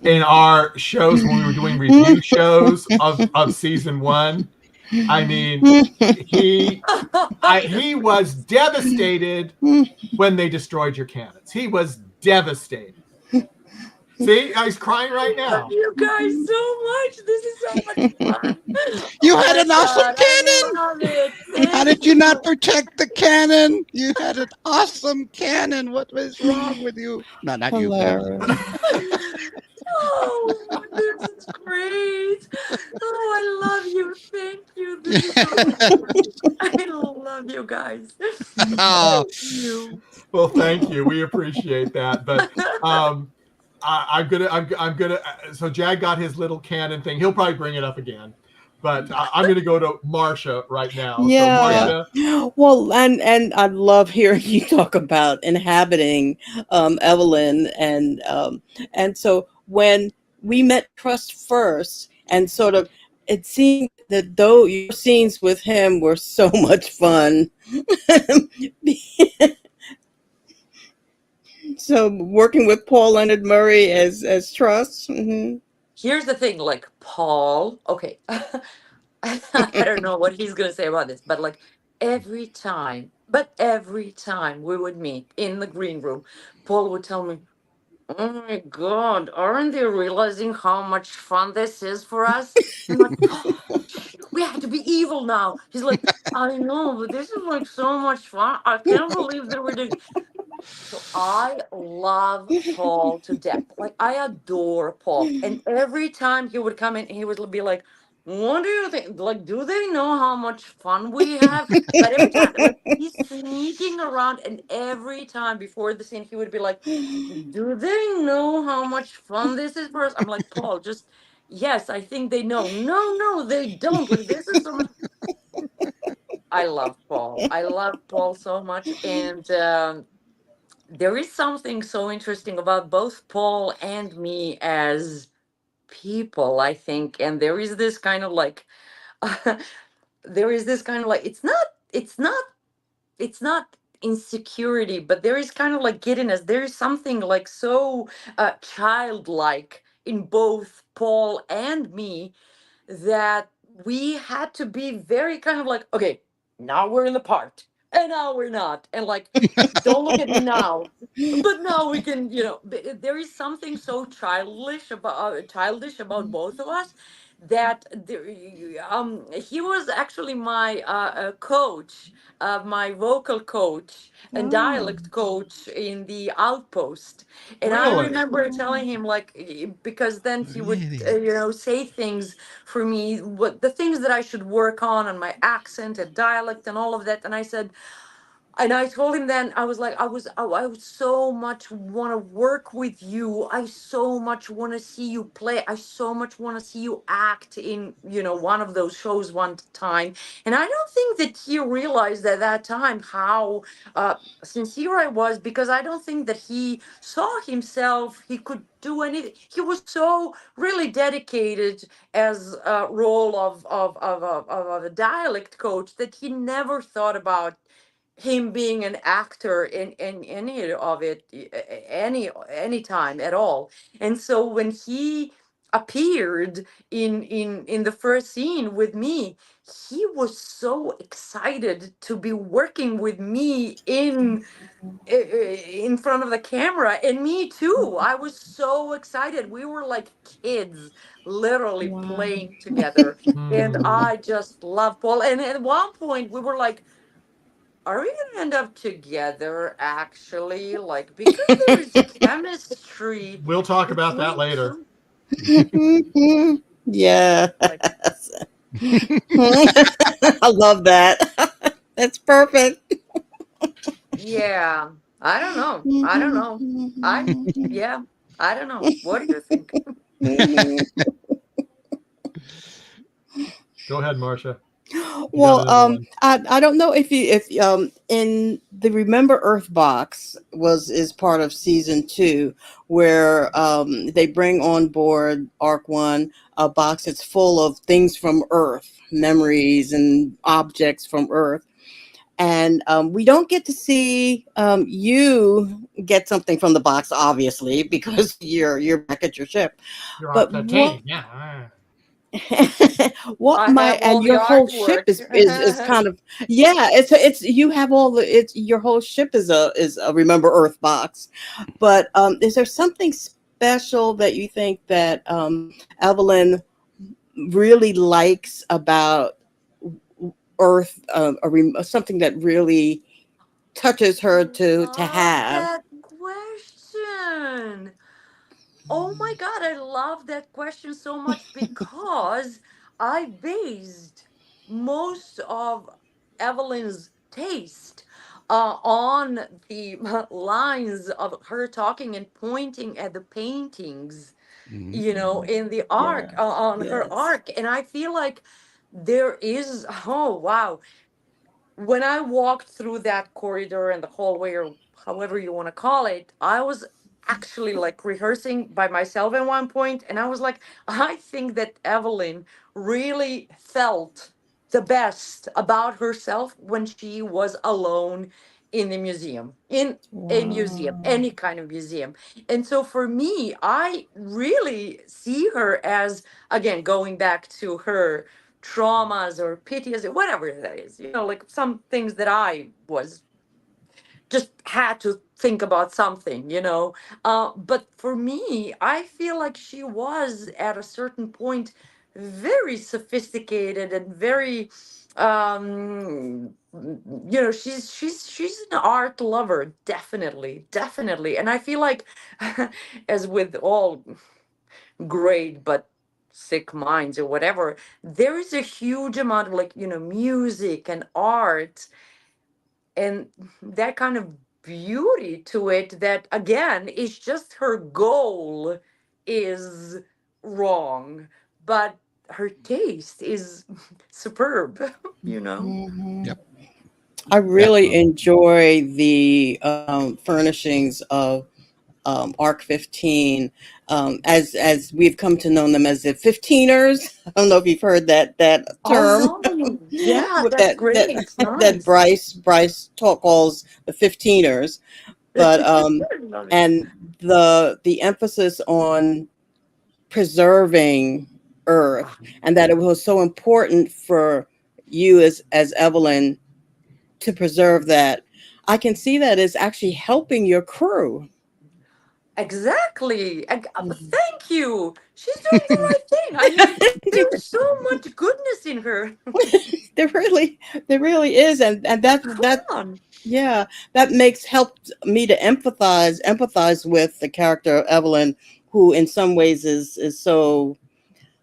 In our shows when we were doing review shows of season 1, I mean, he he was devastated when they destroyed your cannons. He was devastated. See, he's crying right Love now. you guys so much. This is so much fun. you Oh had my an awesome God, I cannon. love it. How Thank did you not you. protect the cannon? You had an awesome cannon. What was wrong with you? No, not you, Paul. Hilarious. Oh, this is great. Oh, I love you. Thank you. This is so much fun. I love you guys. Oh, Thank you. Well, thank you. We appreciate that. But I'm gonna. So Jag got his little cannon thing. He'll probably bring it up again. But I'm gonna go to Marcia right now. So Yeah. Marcia, Well, and I love hearing you talk about inhabiting Evelyn, and so when we met Trust first, and sort of it seemed that though your scenes with him were so much fun. So working with Paul Leonard Murray as Trust. Here's the thing, like Paul, okay. I don't know what he's gonna say about this, but like every time we would meet in the green room, Paul would tell me, "Oh my God, aren't they realizing how much fun this is for us?" I'm like, "Oh, we have to be evil now." He's like, "I know, but this is like so much fun. I can't believe that we're doing." So I love Paul to death. Like I adore Paul. And every time he would come in, he would be like, "What do you think? Like, do they know how much fun we have?" But every time, like he's sneaking around, and every time before the scene, he would be like, "Do they know how much fun this is for us?" I'm like, "Paul, just yes, I think they know." No, no, they don't. Like this is so much. I love Paul. I love Paul so much, and there is something so interesting about both Paul and me as people, I think. And there is this kind of like, there is this kind of like, it's not insecurity, but there is kind of like giddiness. There is something like so childlike in both Paul and me, that we had to be very kind of like, okay, now we're in the part, and now we're not, and like, don't look at me now, but now we can, there is something so childish about both of us, that he was actually my coach, my vocal coach and Oh. dialect coach in the Outpost. And I really? remember telling him, like, because then he would really? say things for me, what the things that I should work on my accent and dialect and all of that. And I said, and I told him then, I was like, I would so much want to work with you. I so much want to see you play. I so much want to see you act in, one of those shows one time. And I don't think that he realized at that time how sincere I was, because I don't think that he saw himself, he could do anything. He was so really dedicated as a role of a dialect coach that he never thought about him being an actor in any of it, any time at all. And so when he appeared in the first scene with me, he was so excited to be working with me in front of the camera, and me too. I was so excited. We were like kids, literally Wow. playing together. And Hmm. I just love Paul. And at one point we were like, are we gonna end up together actually? Like, because there is chemistry We'll talk about that between later. two. Yeah. Like, I love that. That's perfect. yeah. I don't know. I don't know. Yeah, I don't know. What do you think? Go ahead, Marcia. You got Well, another one. I don't know if in the Remember Earth box is part of season 2, where they bring on board Arc 1 a box that's full of things from Earth, memories and objects from Earth. And we don't get to see you get something from the box, obviously, because you're back at your ship. You're off But the what team. Yeah. what I my have all and the your whole ship artwork. is kind of, yeah, it's you have all the, it's your whole ship is a Remember Earth box. But is there something special that you think that Evelyn really likes about Earth, something that really touches her I to love have? that question. Oh my God, I love that question so much, because I based most of Evelyn's taste on the lines of her talking and pointing at the paintings, Mhm. in the arc, Yes, on her yes. arc. And I feel like there is, oh wow, when I walked through that corridor and the hallway, or however you want to call it, I was actually like rehearsing by myself at one point, and I was like, I think that Evelyn really felt the best about herself when she was alone in the museum, in a museum, Wow. any kind of museum. And so for me, I really see her as, again, going back to her traumas or PTSD, whatever that is, like some things that I was just had to think about something, but for me, I feel like she was at a certain point very sophisticated and very, she's an art lover, definitely. And I feel like, as with all great but sick minds or whatever, there is a huge amount of, like, music and art and that kind of beauty to it, that again is just her goal is wrong, but her taste is superb. you know Mhm. Yep, I really definitely. enjoy the furnishings of Arc 15, as we've come to know them as the 15ers. I don't know if you've heard that oh term. no, yeah, With that's that great, that nice. Bryce talk calls the 15ers. But Love it. and the emphasis on preserving Earth, and that it was so important for you as Evelyn to preserve that. I can see that as actually helping your crew. Exactly. Mhm. Thank you. She's doing the right thing. I mean, there's so much goodness in her. there really there really is, and Come that on. yeah, that makes helped me to empathize with the character of Evelyn, who in some ways is so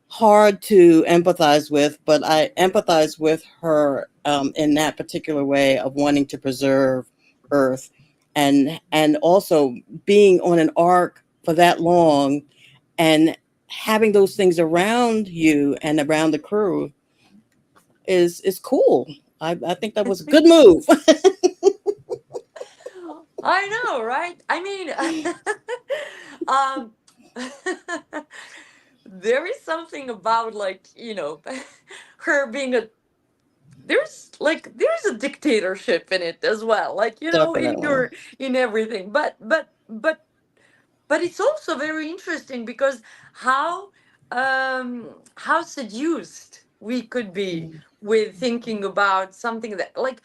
hard to empathize with, but I empathize with her in that particular way of wanting to preserve Earth, and also being on an arc for that long and having those things around you and around the crew is cool. I think that was a good move. I know, right? I mean, um, there is something about, like, her being a there's a dictatorship in it as well, like, in Definitely. your in everything, but it's also very interesting because how how seduced we could be with thinking about something that, like,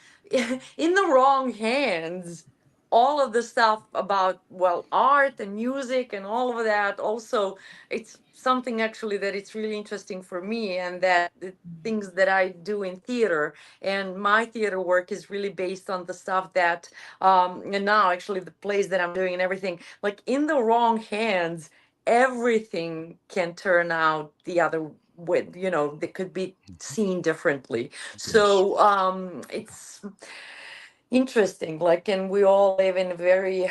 in the wrong hands, all of the stuff about, well, art and music and all of that also, it's something actually that it's really interesting for me, and that the things that I do in theater, and my theater work is really based on the stuff that, and now actually the plays that I'm doing and everything, like, in the wrong hands, everything can turn out the other way, that could be seen differently. Yes. So it's interesting, like, and we all live in very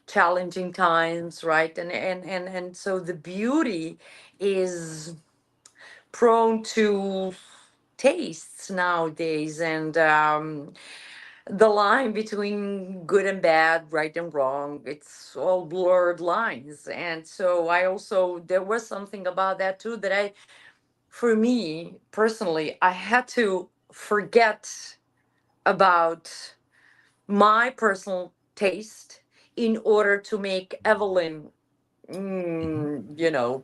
challenging times, right? And so the beauty is prone to tastes nowadays, and the line between good and bad, right and wrong, it's all blurred lines. And so I also, there was something about that too, that for me personally, I had to forget about my personal taste in order to make Evelyn, Mhm.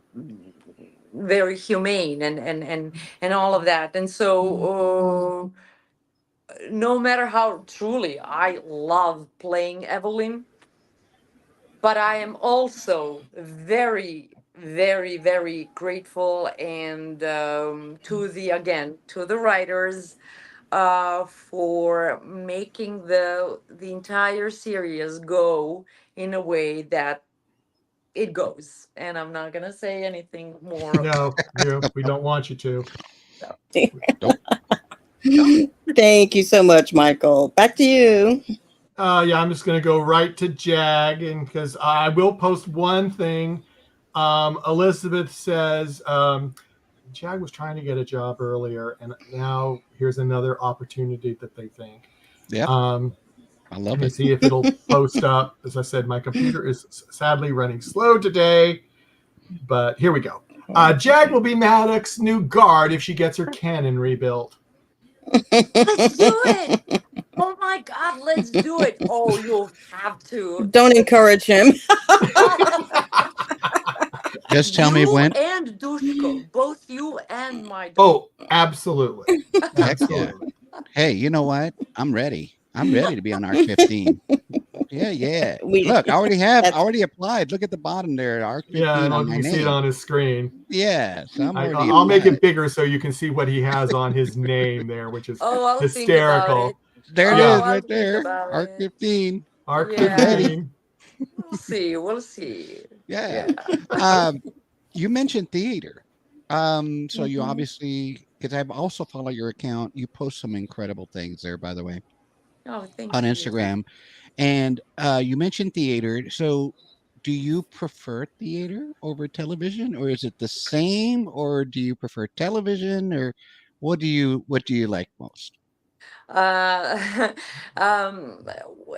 very humane, and all of that. And so no matter how truly I love playing Evelyn, but I am also very, very, very grateful, and to the writers, for making the entire series go in a way that it goes. And I'm not gonna say anything more about No, we don't want you to. that. Nope. Thank you so much, Michael. Back to you. Yeah, I'm just going to go right to Jag, and because I will post one thing. Elizabeth says Jag was trying to get a job earlier, and now here's another opportunity that they think. Yep. Um, I let love me it. see if it'll post up. As I said, my computer is sadly running slow today, but here we go. Jag will be Maddox's new guard if she gets her cannon rebuilt. Let's do it. Oh my God, let's do it. Oh, you have to. Don't encourage him. Just tell me You when. and Dushko, both you and my daughter. Oh, absolutely. Heck yeah. Absolutely. Hey, you know what? I'm ready. I'm ready to be on ARC 15. Yeah, yeah. We Look, I that's already applied. Look at the bottom there, ARC Yeah, I 15 know on you my can see it name. on his screen. Yeah, so I'm already I'll make applied. it bigger so you can see what he has on his name there, which is Oh, I'll think about it. hysterical. There it Oh, Yeah, is I'll right think there. about ARC it. 15. Arc Get Yeah, ready. 15. we'll see. We'll see. Yeah. Yeah. Um, you mentioned theater. So you Mhm. obviously, because I've also followed your account, you post some incredible things there, by the way, Oh, on thank you. Instagram. And you mentioned theater. So do you prefer theater over television, or is it the same, or do you prefer television, or what do you like most? Uh,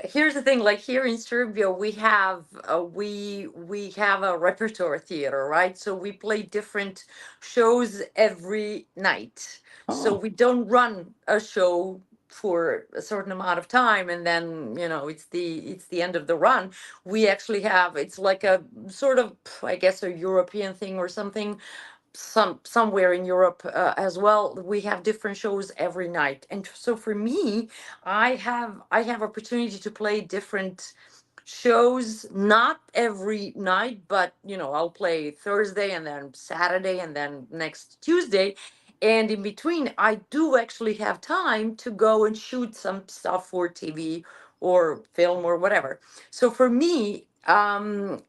here's the thing. Like, here in Serbia, we have a repertoire theater, right? So we play different shows every night. So Oh, we don't run a show for a certain amount of time, and then, it's the end of the run. We actually have, it's like a sort of, I guess, a European thing or something, somewhere in Europe, as well. We have different shows every night, and so for me, I have opportunity to play different shows, not every night, but I'll play Thursday and then Saturday and then next Tuesday, and in between I do actually have time to go and shoot some stuff for TV or film or whatever. So for me,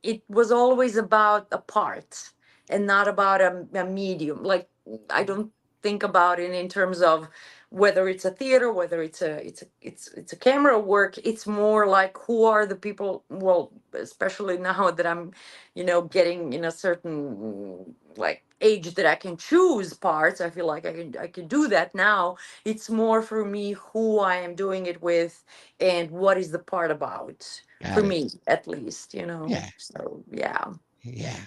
it was always about a part, and not about a medium. Like, I don't think about it in terms of whether it's a theater, whether it's a camera work. It's more like, who are the people? Well, especially now that I'm, getting in a certain like age that I can choose parts. I feel like I can do that now. It's more for me who I am doing it with and what is the part about, for Got it. me at least. Yeah. So yeah, Yeah.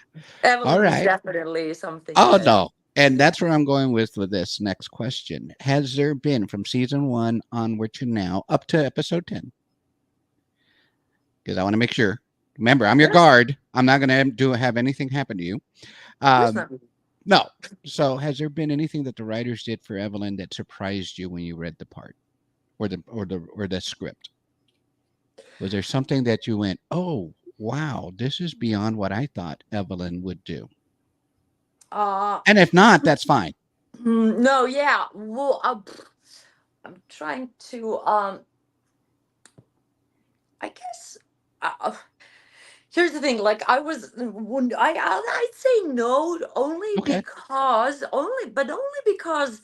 All Evelyn is right. definitely something Oh that. no. And that's where I'm going with this next question. Has there been from season 1 onward to now up to episode 10? Because I want to make sure. Remember, I'm your Yes, guard. I'm not going to have anything happen to you. of course Um, not. no. So, has there been anything that the writers did for Evelyn that surprised you when you read the part or the script? Was there something that you went, "Oh, wow, this is beyond what I thought Evelyn would do"? Uh, And if not, that's fine. no, yeah. Well, I'm trying to. I guess. Here's the thing. Like, I'd say no, Okay. only because,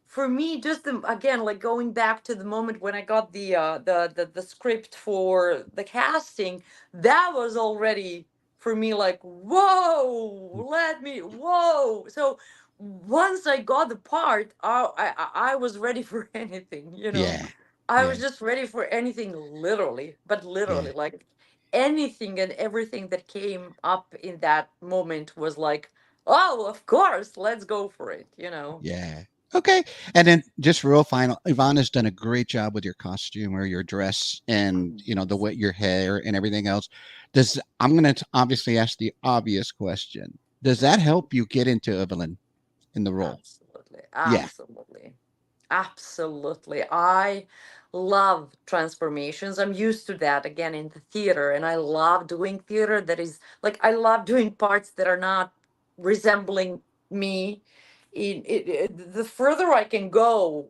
for me, just again, like, going back to the moment when I got the script for the casting, that was already for me like, whoa. So once I got the part, I was ready for anything. Yeah. I Yeah. was just ready for anything, literally, but Yeah. literally, like, anything and everything that came up in that moment was like, oh, of course, let's go for it. Yeah. Okay. And then just real final, Ivana's done a great job with your costume or your dress and the way your hair and everything else. I'm gonna obviously ask the obvious question. Does that help you get into Evelyn in the role? Absolutely, Yeah. absolutely, absolutely. I love transformations. I'm used to that again in the theater, and I love doing theater that is like, I love doing parts that are not resembling me. The further I can go,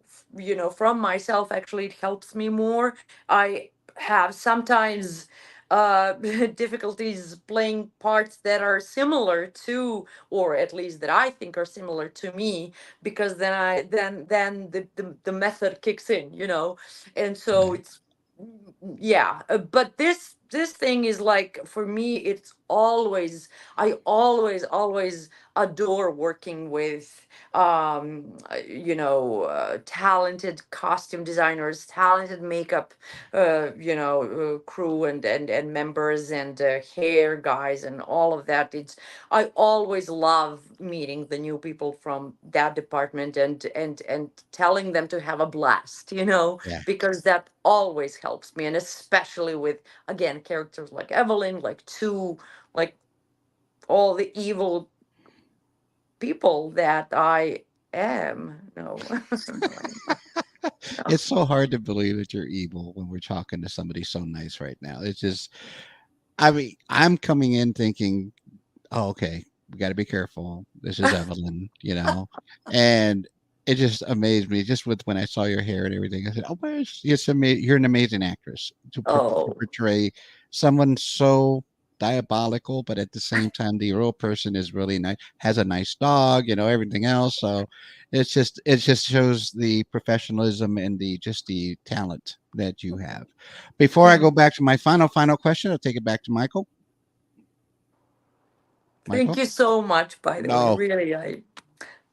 from myself, actually, it helps me more. I have sometimes difficulties playing parts that are similar to, or at least that I think are similar to me, because then the method kicks in. And so Right. it's, yeah. But this thing is like, for me, it's always, I always adore working with talented costume designers, talented makeup crew, and members, and hair guys, and all of that. I always love meeting the new people from that department, and telling them to have a blast, Yeah. because that always helps me, and especially with, again, characters like Evelyn, like two, like all the evil people that I am. No, no, no. It's so hard to believe that you're evil when we're talking to somebody so nice right now. It's just, I mean, I'm coming in thinking, oh, okay, we got to be careful. This is Evelyn, and it just amazed me just with when I saw your hair and everything. I said, oh, you're an amazing actress to Oh, portray someone so diabolical, but at the same time, the real person is really nice, has a nice dog, everything else. So it just shows the professionalism and the talent that you have. Before I thank, go back to my final question, I'll take it back to Michael. thank Michael? you so much, by the way. No. Really, I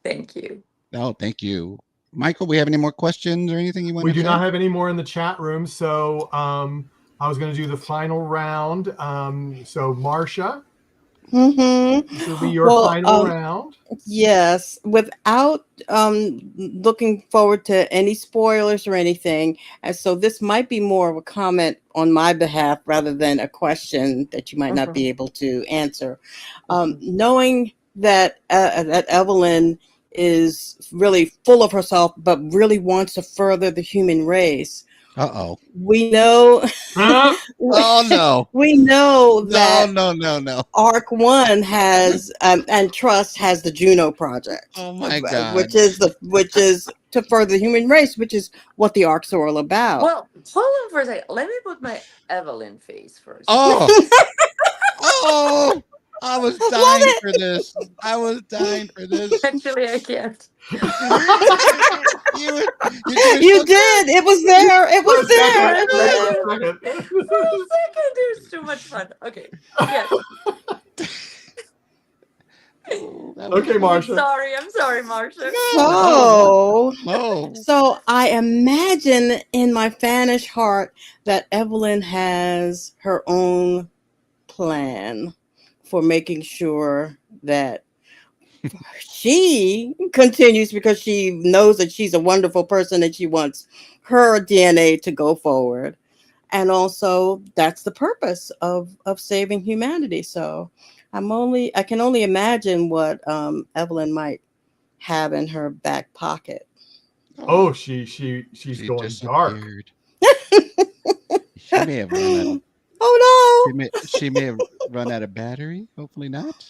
thank you. Oh, thank you. Michael, we have any more questions or anything you want We to do say? not have any more in the chat room, so I was going to do the final round. So Marcia, this will be your Well, final round. yes, without looking forward to any spoilers or anything. And so this might be more of a comment on my behalf rather than a question that you might not Mhm, be able to answer. mhm. Knowing that Evelyn is really full of herself, but really wants to further the human race. Uh-oh. We know, Huh? Oh no. we know No, that no, no, no. Arc One has and Trust has the Juno Project, Oh my God. which is to further the human race, which is what the arcs are all about. Well, hold on for a second. Let me put my Evelyn face first. Oh, oh, I was dying for this. I was dying for this. Actually, I can't. You did You so did. It was there. It For a was there. second, It was. for a second. For a second, it was too much fun. Okay. Yes. good. That was Okay, good. Marsha. I'm sorry, Marsha. No. So I imagine in my fanish heart that Evelyn has her own plan for making sure that she continues, because she knows that she's a wonderful person and she wants her DNA to go forward. And also that's the purpose of saving humanity. So I can only imagine what Evelyn might have in her back pocket. Oh, she's She going dark. disappeared. She may have run out. Oh no. She may have run out of battery. Hopefully not.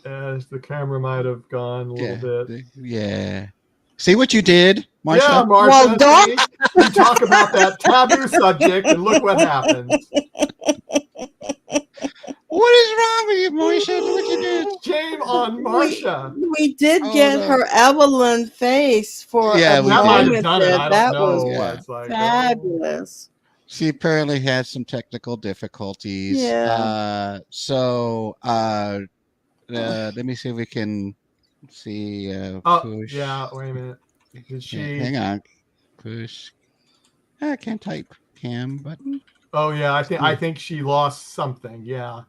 As the camera might have gone a little bit. Yeah. See what you did, Marsha? Yeah, Marsha. Well, dark. See? We talk about that taboo subject, and look what happens. What is wrong with you, Marsha? Look what you did. Shame on Marsha. We did Oh, get no. her Evelyn face for Yeah, a we That did. might have moment done it. there. I That don't know. was Yeah. It's like, fabulous. She apparently had some technical difficulties. Yeah. Let me see if we can see. Oh, Push. yeah. Wait a minute. Did she? Hang on. Push. I can't type cam button. Oh, yeah. I think she lost something. Yeah.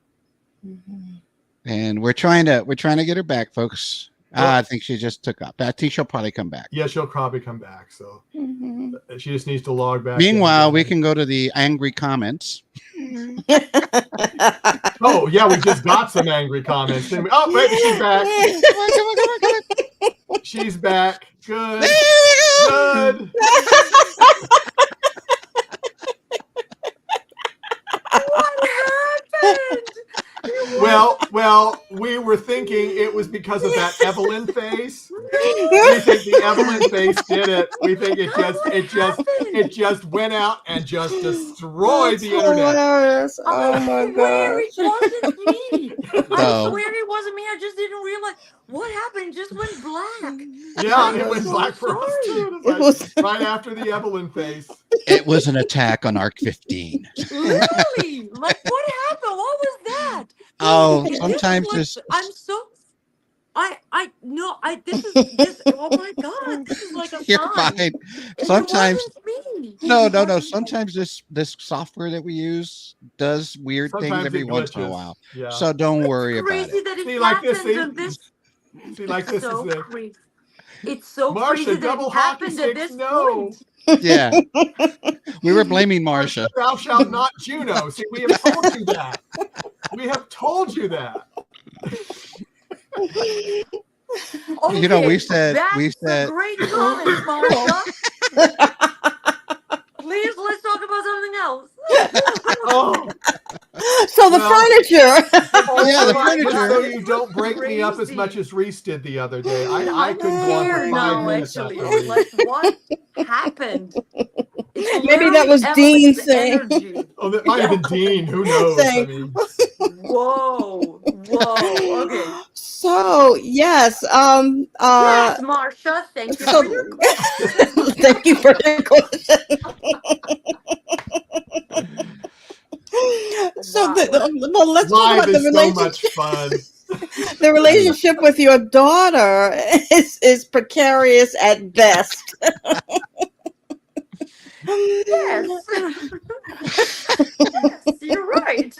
And we're trying to get her back, folks. I think she just took up. I think she'll probably come back. Yeah, she'll probably come back. So she just needs to log back. Meanwhile, in. we can go to the angry comments. Oh, yeah, we just got some angry comments. Didn't we? Oh, wait, she's back. Come on. She's back. Good. There we go. Good. What happened? Well, we were thinking it was because of that Evelyn face. We think the Evelyn face did it. We think it just went out and just destroyed the internet. Hilarious. Oh my swear gosh. it wasn't me. I No. swear it wasn't me. I just didn't realize what happened. It just went black. Yeah, it I'm went so black for us sorry. too. It was Right after the Evelyn face. It was an attack on Arc 15. Really? Like, what happened? What was that? Oh, This is sometimes like- this. I'm so. This is. Oh my God! This is like a You're sign. fine. It Sometimes. wasn't me. No. Sometimes this software that we use does weird things Sometimes every it once in a glitches. while. Yeah. So don't worry about Crazy it. that it See, like this, happened see? on this. See, like this so is it. crazy. It's so Marsha, crazy that double it hockey happened at sticks, this no. point. Yeah. We were blaming Marsha. Thou shalt not Juno. See, we have told you that. We have told you that. You know, we Okay, said- that's a great comment, Marsha. Please, let's talk about something else. Oh, so the Well- furniture. Yeah, the Oh my just furniture. so God, you this don't was break me up as crazy. much as Reese did the other day. I I'm couldn't go on for scared 5 now, minutes actually. after Reese. Like, what happened? It's Maybe that literally was Dean Evelyn's saying- energy. Oh, that might have been Dean. Who knows? Saying- I mean, Whoa. Okay. So yes, Yes, Marsha, thank you so for your question. thank you for the question. So well, let's talk live about the is so relationship. much fun. The relationship with your daughter is precarious at best. Yes. Yes, you're right.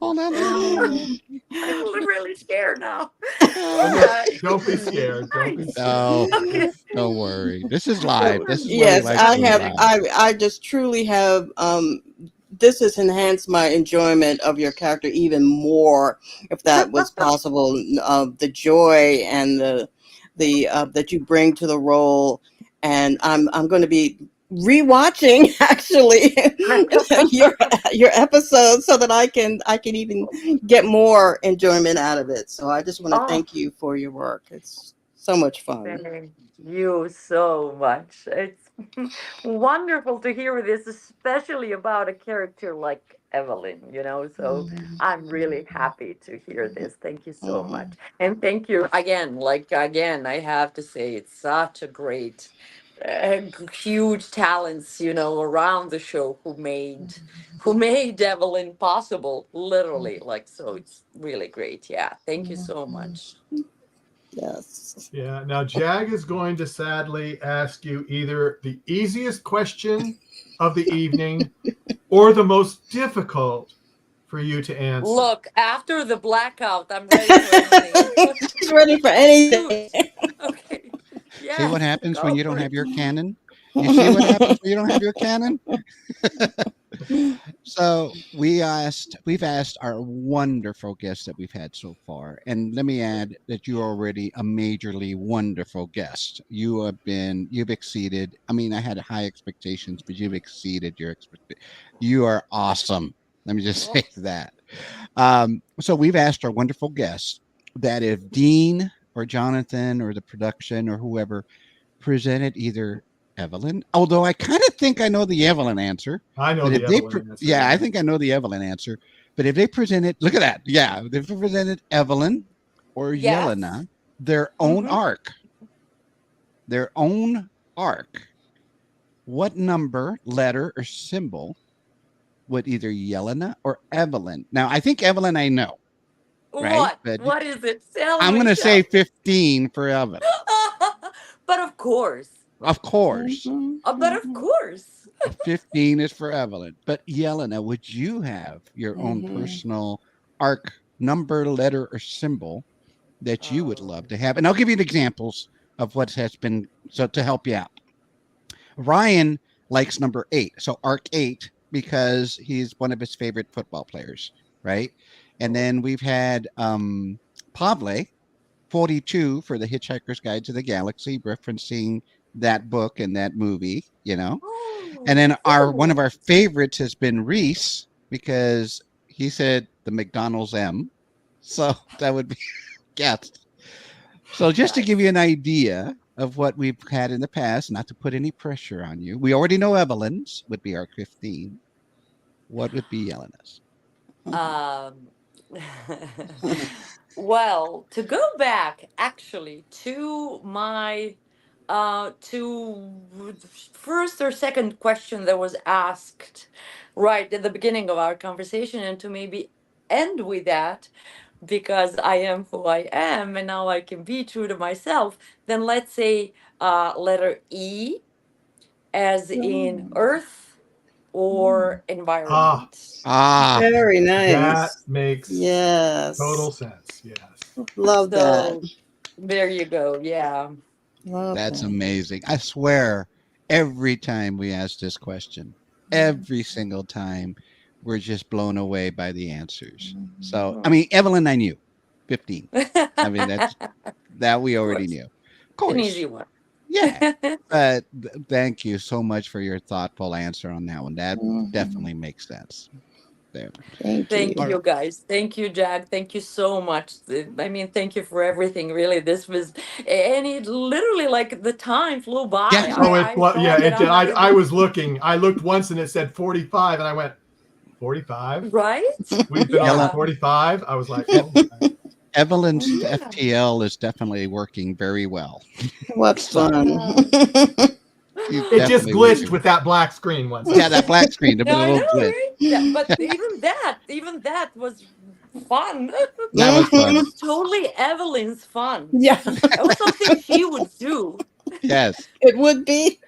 Hold on. I'm really scared now. Don't be scared. Don't be scared. No, Okay. don't worry. This is live. This is Yes, what we like I to do have. live. I just truly have. This has enhanced my enjoyment of your character even more, if that was possible. The joy and the that you bring to the role, and I'm going to be rewatching actually your episodes so that I can even get more enjoyment out of it. So I just want to Oh. thank you for your work. It's so much fun. Thank you so much. It's wonderful to hear this, especially about a character like Evelyn, so I'm really happy to hear this. Thank you so much. And thank you again. Again, I have to say it's such a great, huge talents, around the show who made Evelyn possible, literally. So it's really great. Yeah. Thank you so much. Yes. Yeah. Now, Jag is going to sadly ask you either the easiest question of the evening or the most difficult for you to answer. Look, after the blackout, I'm ready for anything. She's ready for anything. Okay. Yeah. See what happens when you don't have your cannon? You see what happens when you don't have your cannon? So we've asked our wonderful guests that we've had so far, and let me add that you're already a majorly wonderful guest. You've exceeded. I mean, I had high expectations, but you've exceeded your expectations. You are awesome. Let me just say that. So we've asked our wonderful guests that if Dean or Jonathan or the production or whoever presented either Evelyn, although I kind of think I know the Evelyn answer. I know But the if they Evelyn answer. yeah, I think I know the Evelyn answer. But if they presented, look at that. Yeah, if they presented Evelyn or Yes. Jelena their own arc, what number, letter, or symbol would either Jelena or Evelyn? Now, I think Evelyn I know. Right? But What is it? Tell I'm me, going to say Shel. 15 for Evelyn. But of course. Of course. But of course. 15 is for Evelyn. But Jelena, would you have your own personal arc, number, letter, or symbol that you would love to have? And I'll give you examples of what has been, so to help you out. Ryan likes number 8. So arc 8, because he's one of his favorite football players, right? And then we've had Pavle, 42 for the Hitchhiker's Guide to the Galaxy, referencing that book and that movie, And then one of our favorites has been Reese, because he said the McDonald's M. So that would be yes. So just to give you an idea of what we've had in the past, not to put any pressure on you, we already know Evelyn's would be our 15. What would be Jelena's? Well, to go back actually to my to first or second question that was asked right at the beginning of our conversation, and to maybe end with that, because I am who I am and now I can be true to myself, then let's say letter E, as in earth or environment. Very nice. That makes total sense. Yes. Love that. There you go. Yeah. That's amazing. I swear, every time we ask this question, every single time, we're just blown away by the answers. So, I mean, Evelyn, I knew 15. I mean, that we already knew. Of course. An easy one. Yeah. But thank you so much for your thoughtful answer on that one. That definitely makes sense. There. Thank you, guys. Thank you, Jag. Thank you so much. I mean, thank you for everything. Really, this was, and it literally, like, the time flew by. Yeah. I was looking. I looked once and it said 45, and I went, 45? Right? We've been on 45. I was like, oh. Evelyn's FTL is definitely working very well. What's fun? It just glitched with that black screen once. Yeah, that black screen. There was a little glitch. Right? Yeah, but even that was fun. That was fun. It was totally Evelyn's fun. Yeah. It was something she would do. Yes. It would be.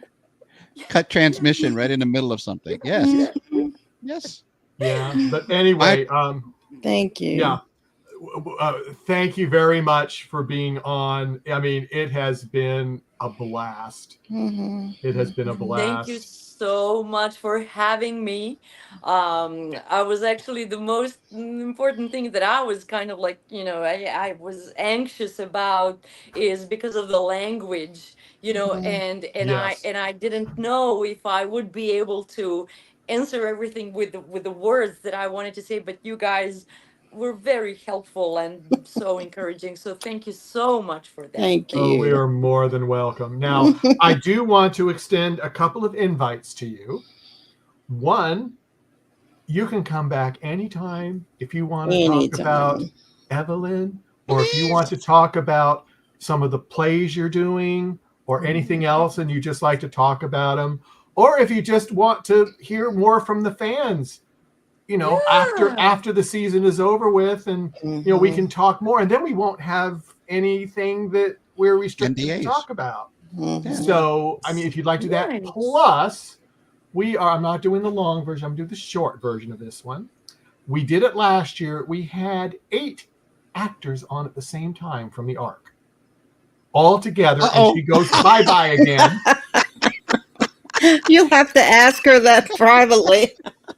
Cut transmission right in the middle of something. Yes. Yes. Yeah. But anyway, thank you. Yeah. Thank you very much for being on. I mean, it has been a blast. It has been a blast. Thank you so much for having me. I was actually, the most important thing that I was kind of like, I was anxious about is because of the language, and Yes. I didn't know if I would be able to answer everything with the words that I wanted to say, but you guys were very helpful and so encouraging. So thank you so much for that. Thank you. Oh, we are more than welcome. Now, I do want to extend a couple of invites to you. One, you can come back anytime if you want to talk about Evelyn, or if you want to talk about some of the plays you're doing or anything else and you just like to talk about them, or if you just want to hear more from the fans, after the season is over with, and we can talk more, and then we won't have anything that we're restricted to talk about. So I mean, if you'd like to do that, plus I'm not doing the long version, I'm doing the short version of this one. We did it last year. We had 8 actors on at the same time from the ARC all together. And she goes bye-bye again. You'll have to ask her that privately.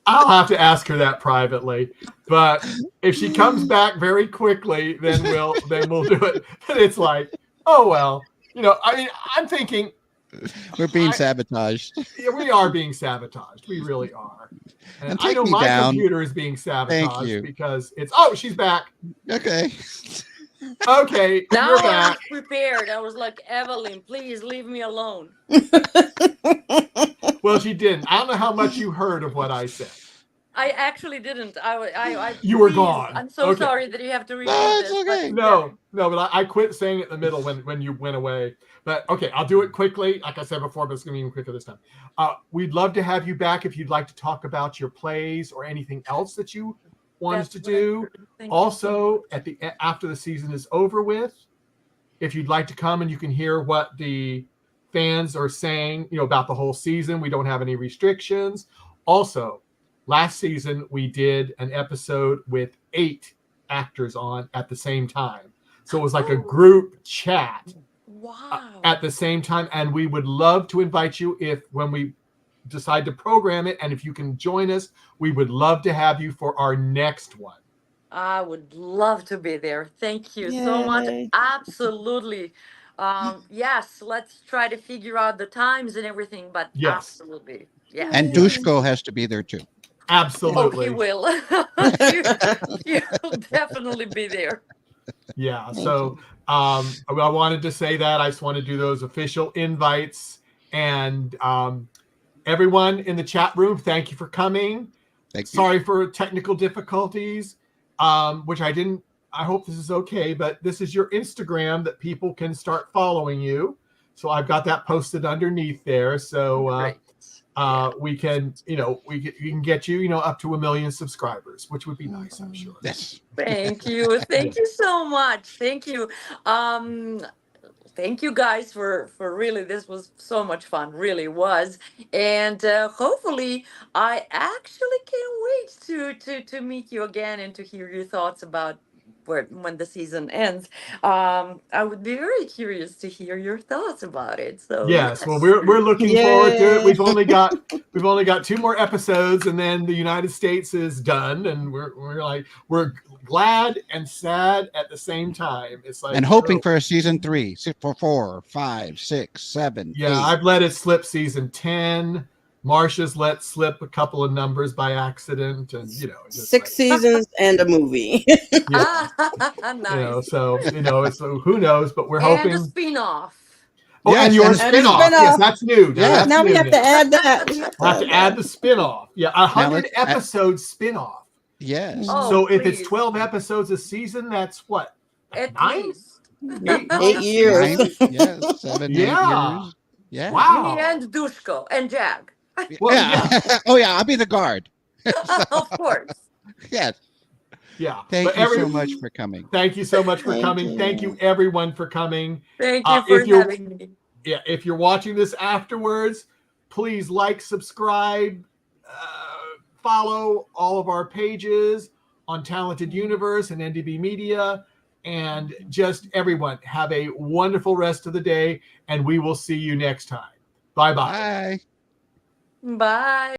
I'll have to ask her that privately. But if she comes back very quickly, then we'll do it. But it's like, oh well, I mean, I'm thinking we're being sabotaged. Yeah, we are being sabotaged. We really are. And I know my computer is being sabotaged because she's back. Okay. Okay. Now we're I back. was prepared. I was like, Evelyn, please leave me alone. Well, she didn't. I don't know how much you heard of what I said. I actually didn't. You were gone. I'm so sorry that you have to repeat this. Okay. No, but I quit saying it in the middle when you went away. But okay, I'll do it quickly. Like I said before, but it's going to be even quicker this time. We'd love to have you back if you'd like to talk about your plays or anything else that you want us to do. Also, after the season is over with, if you'd like to come and you can hear what the fans are saying, about the whole season. We don't have any restrictions. Also, last season we did an episode with 8 actors on at the same time. So it was like a group chat. Wow. At the same time, and we would love to invite you when we decide to program it, and if you can join us, we would love to have you for our next one. I would love to be there. Thank you so much. Absolutely. Yes, let's try to figure out the times and everything, but absolutely. Yeah. And Dushko has to be there too. Absolutely. Oh, he will. He'll definitely be there. Yeah. So I wanted to say that. I just want to do those official invites. And everyone in the chat room, thank you for coming. Sorry for technical difficulties, which I hope this is okay, but this is your Instagram that people can start following you. So I've got that posted underneath there. So we can, we can get you, up to 1 million subscribers, which would be nice, I'm sure. Yes. Thank you. Thank you so much. Thank you. Thank you guys for really, this was so much fun, really was. And hopefully I actually can't wait to meet you again and to hear your thoughts about when the season ends. I would be very curious to hear your thoughts about it. So yes. Well, we're looking forward to it. We've only got 2 more episodes, and then the United States is done, and we're glad and sad at the same time. It's like, and hoping for a season 3, 4, 5, 6, 7. Yeah, 8. I've let it slip season 10. Marsha's let slip a couple of numbers by accident, and just 6 seasons and a movie. Nice. So it's who knows, but we're hoping. And a spin-off. Oh, Yes, and your and a spin-off. spin-off. Yes, that's new. Yeah. Now we have to add that. We'll have to add the spin-off. Yeah, 100 episode spin-off. Yes. Oh, So if it's please. 12 episodes a season, that's what? At 9? least. 8 years. 9, yes, 7, 8 Yeah. years. Yeah. Wow. And Dushko and Jag. Well, yeah. Oh yeah, I'll be the guard. Of course. Yes. Yeah. Thank But you so much for coming. Thank you so much for Thank coming. you. Thank you everyone for coming. Thank you for having me. Yeah, if you're watching this afterwards, please like, subscribe, follow all of our pages on Talented Universe and NDB Media, and just everyone have a wonderful rest of the day, and we will see you next time. Bye-bye. Bye. Bye.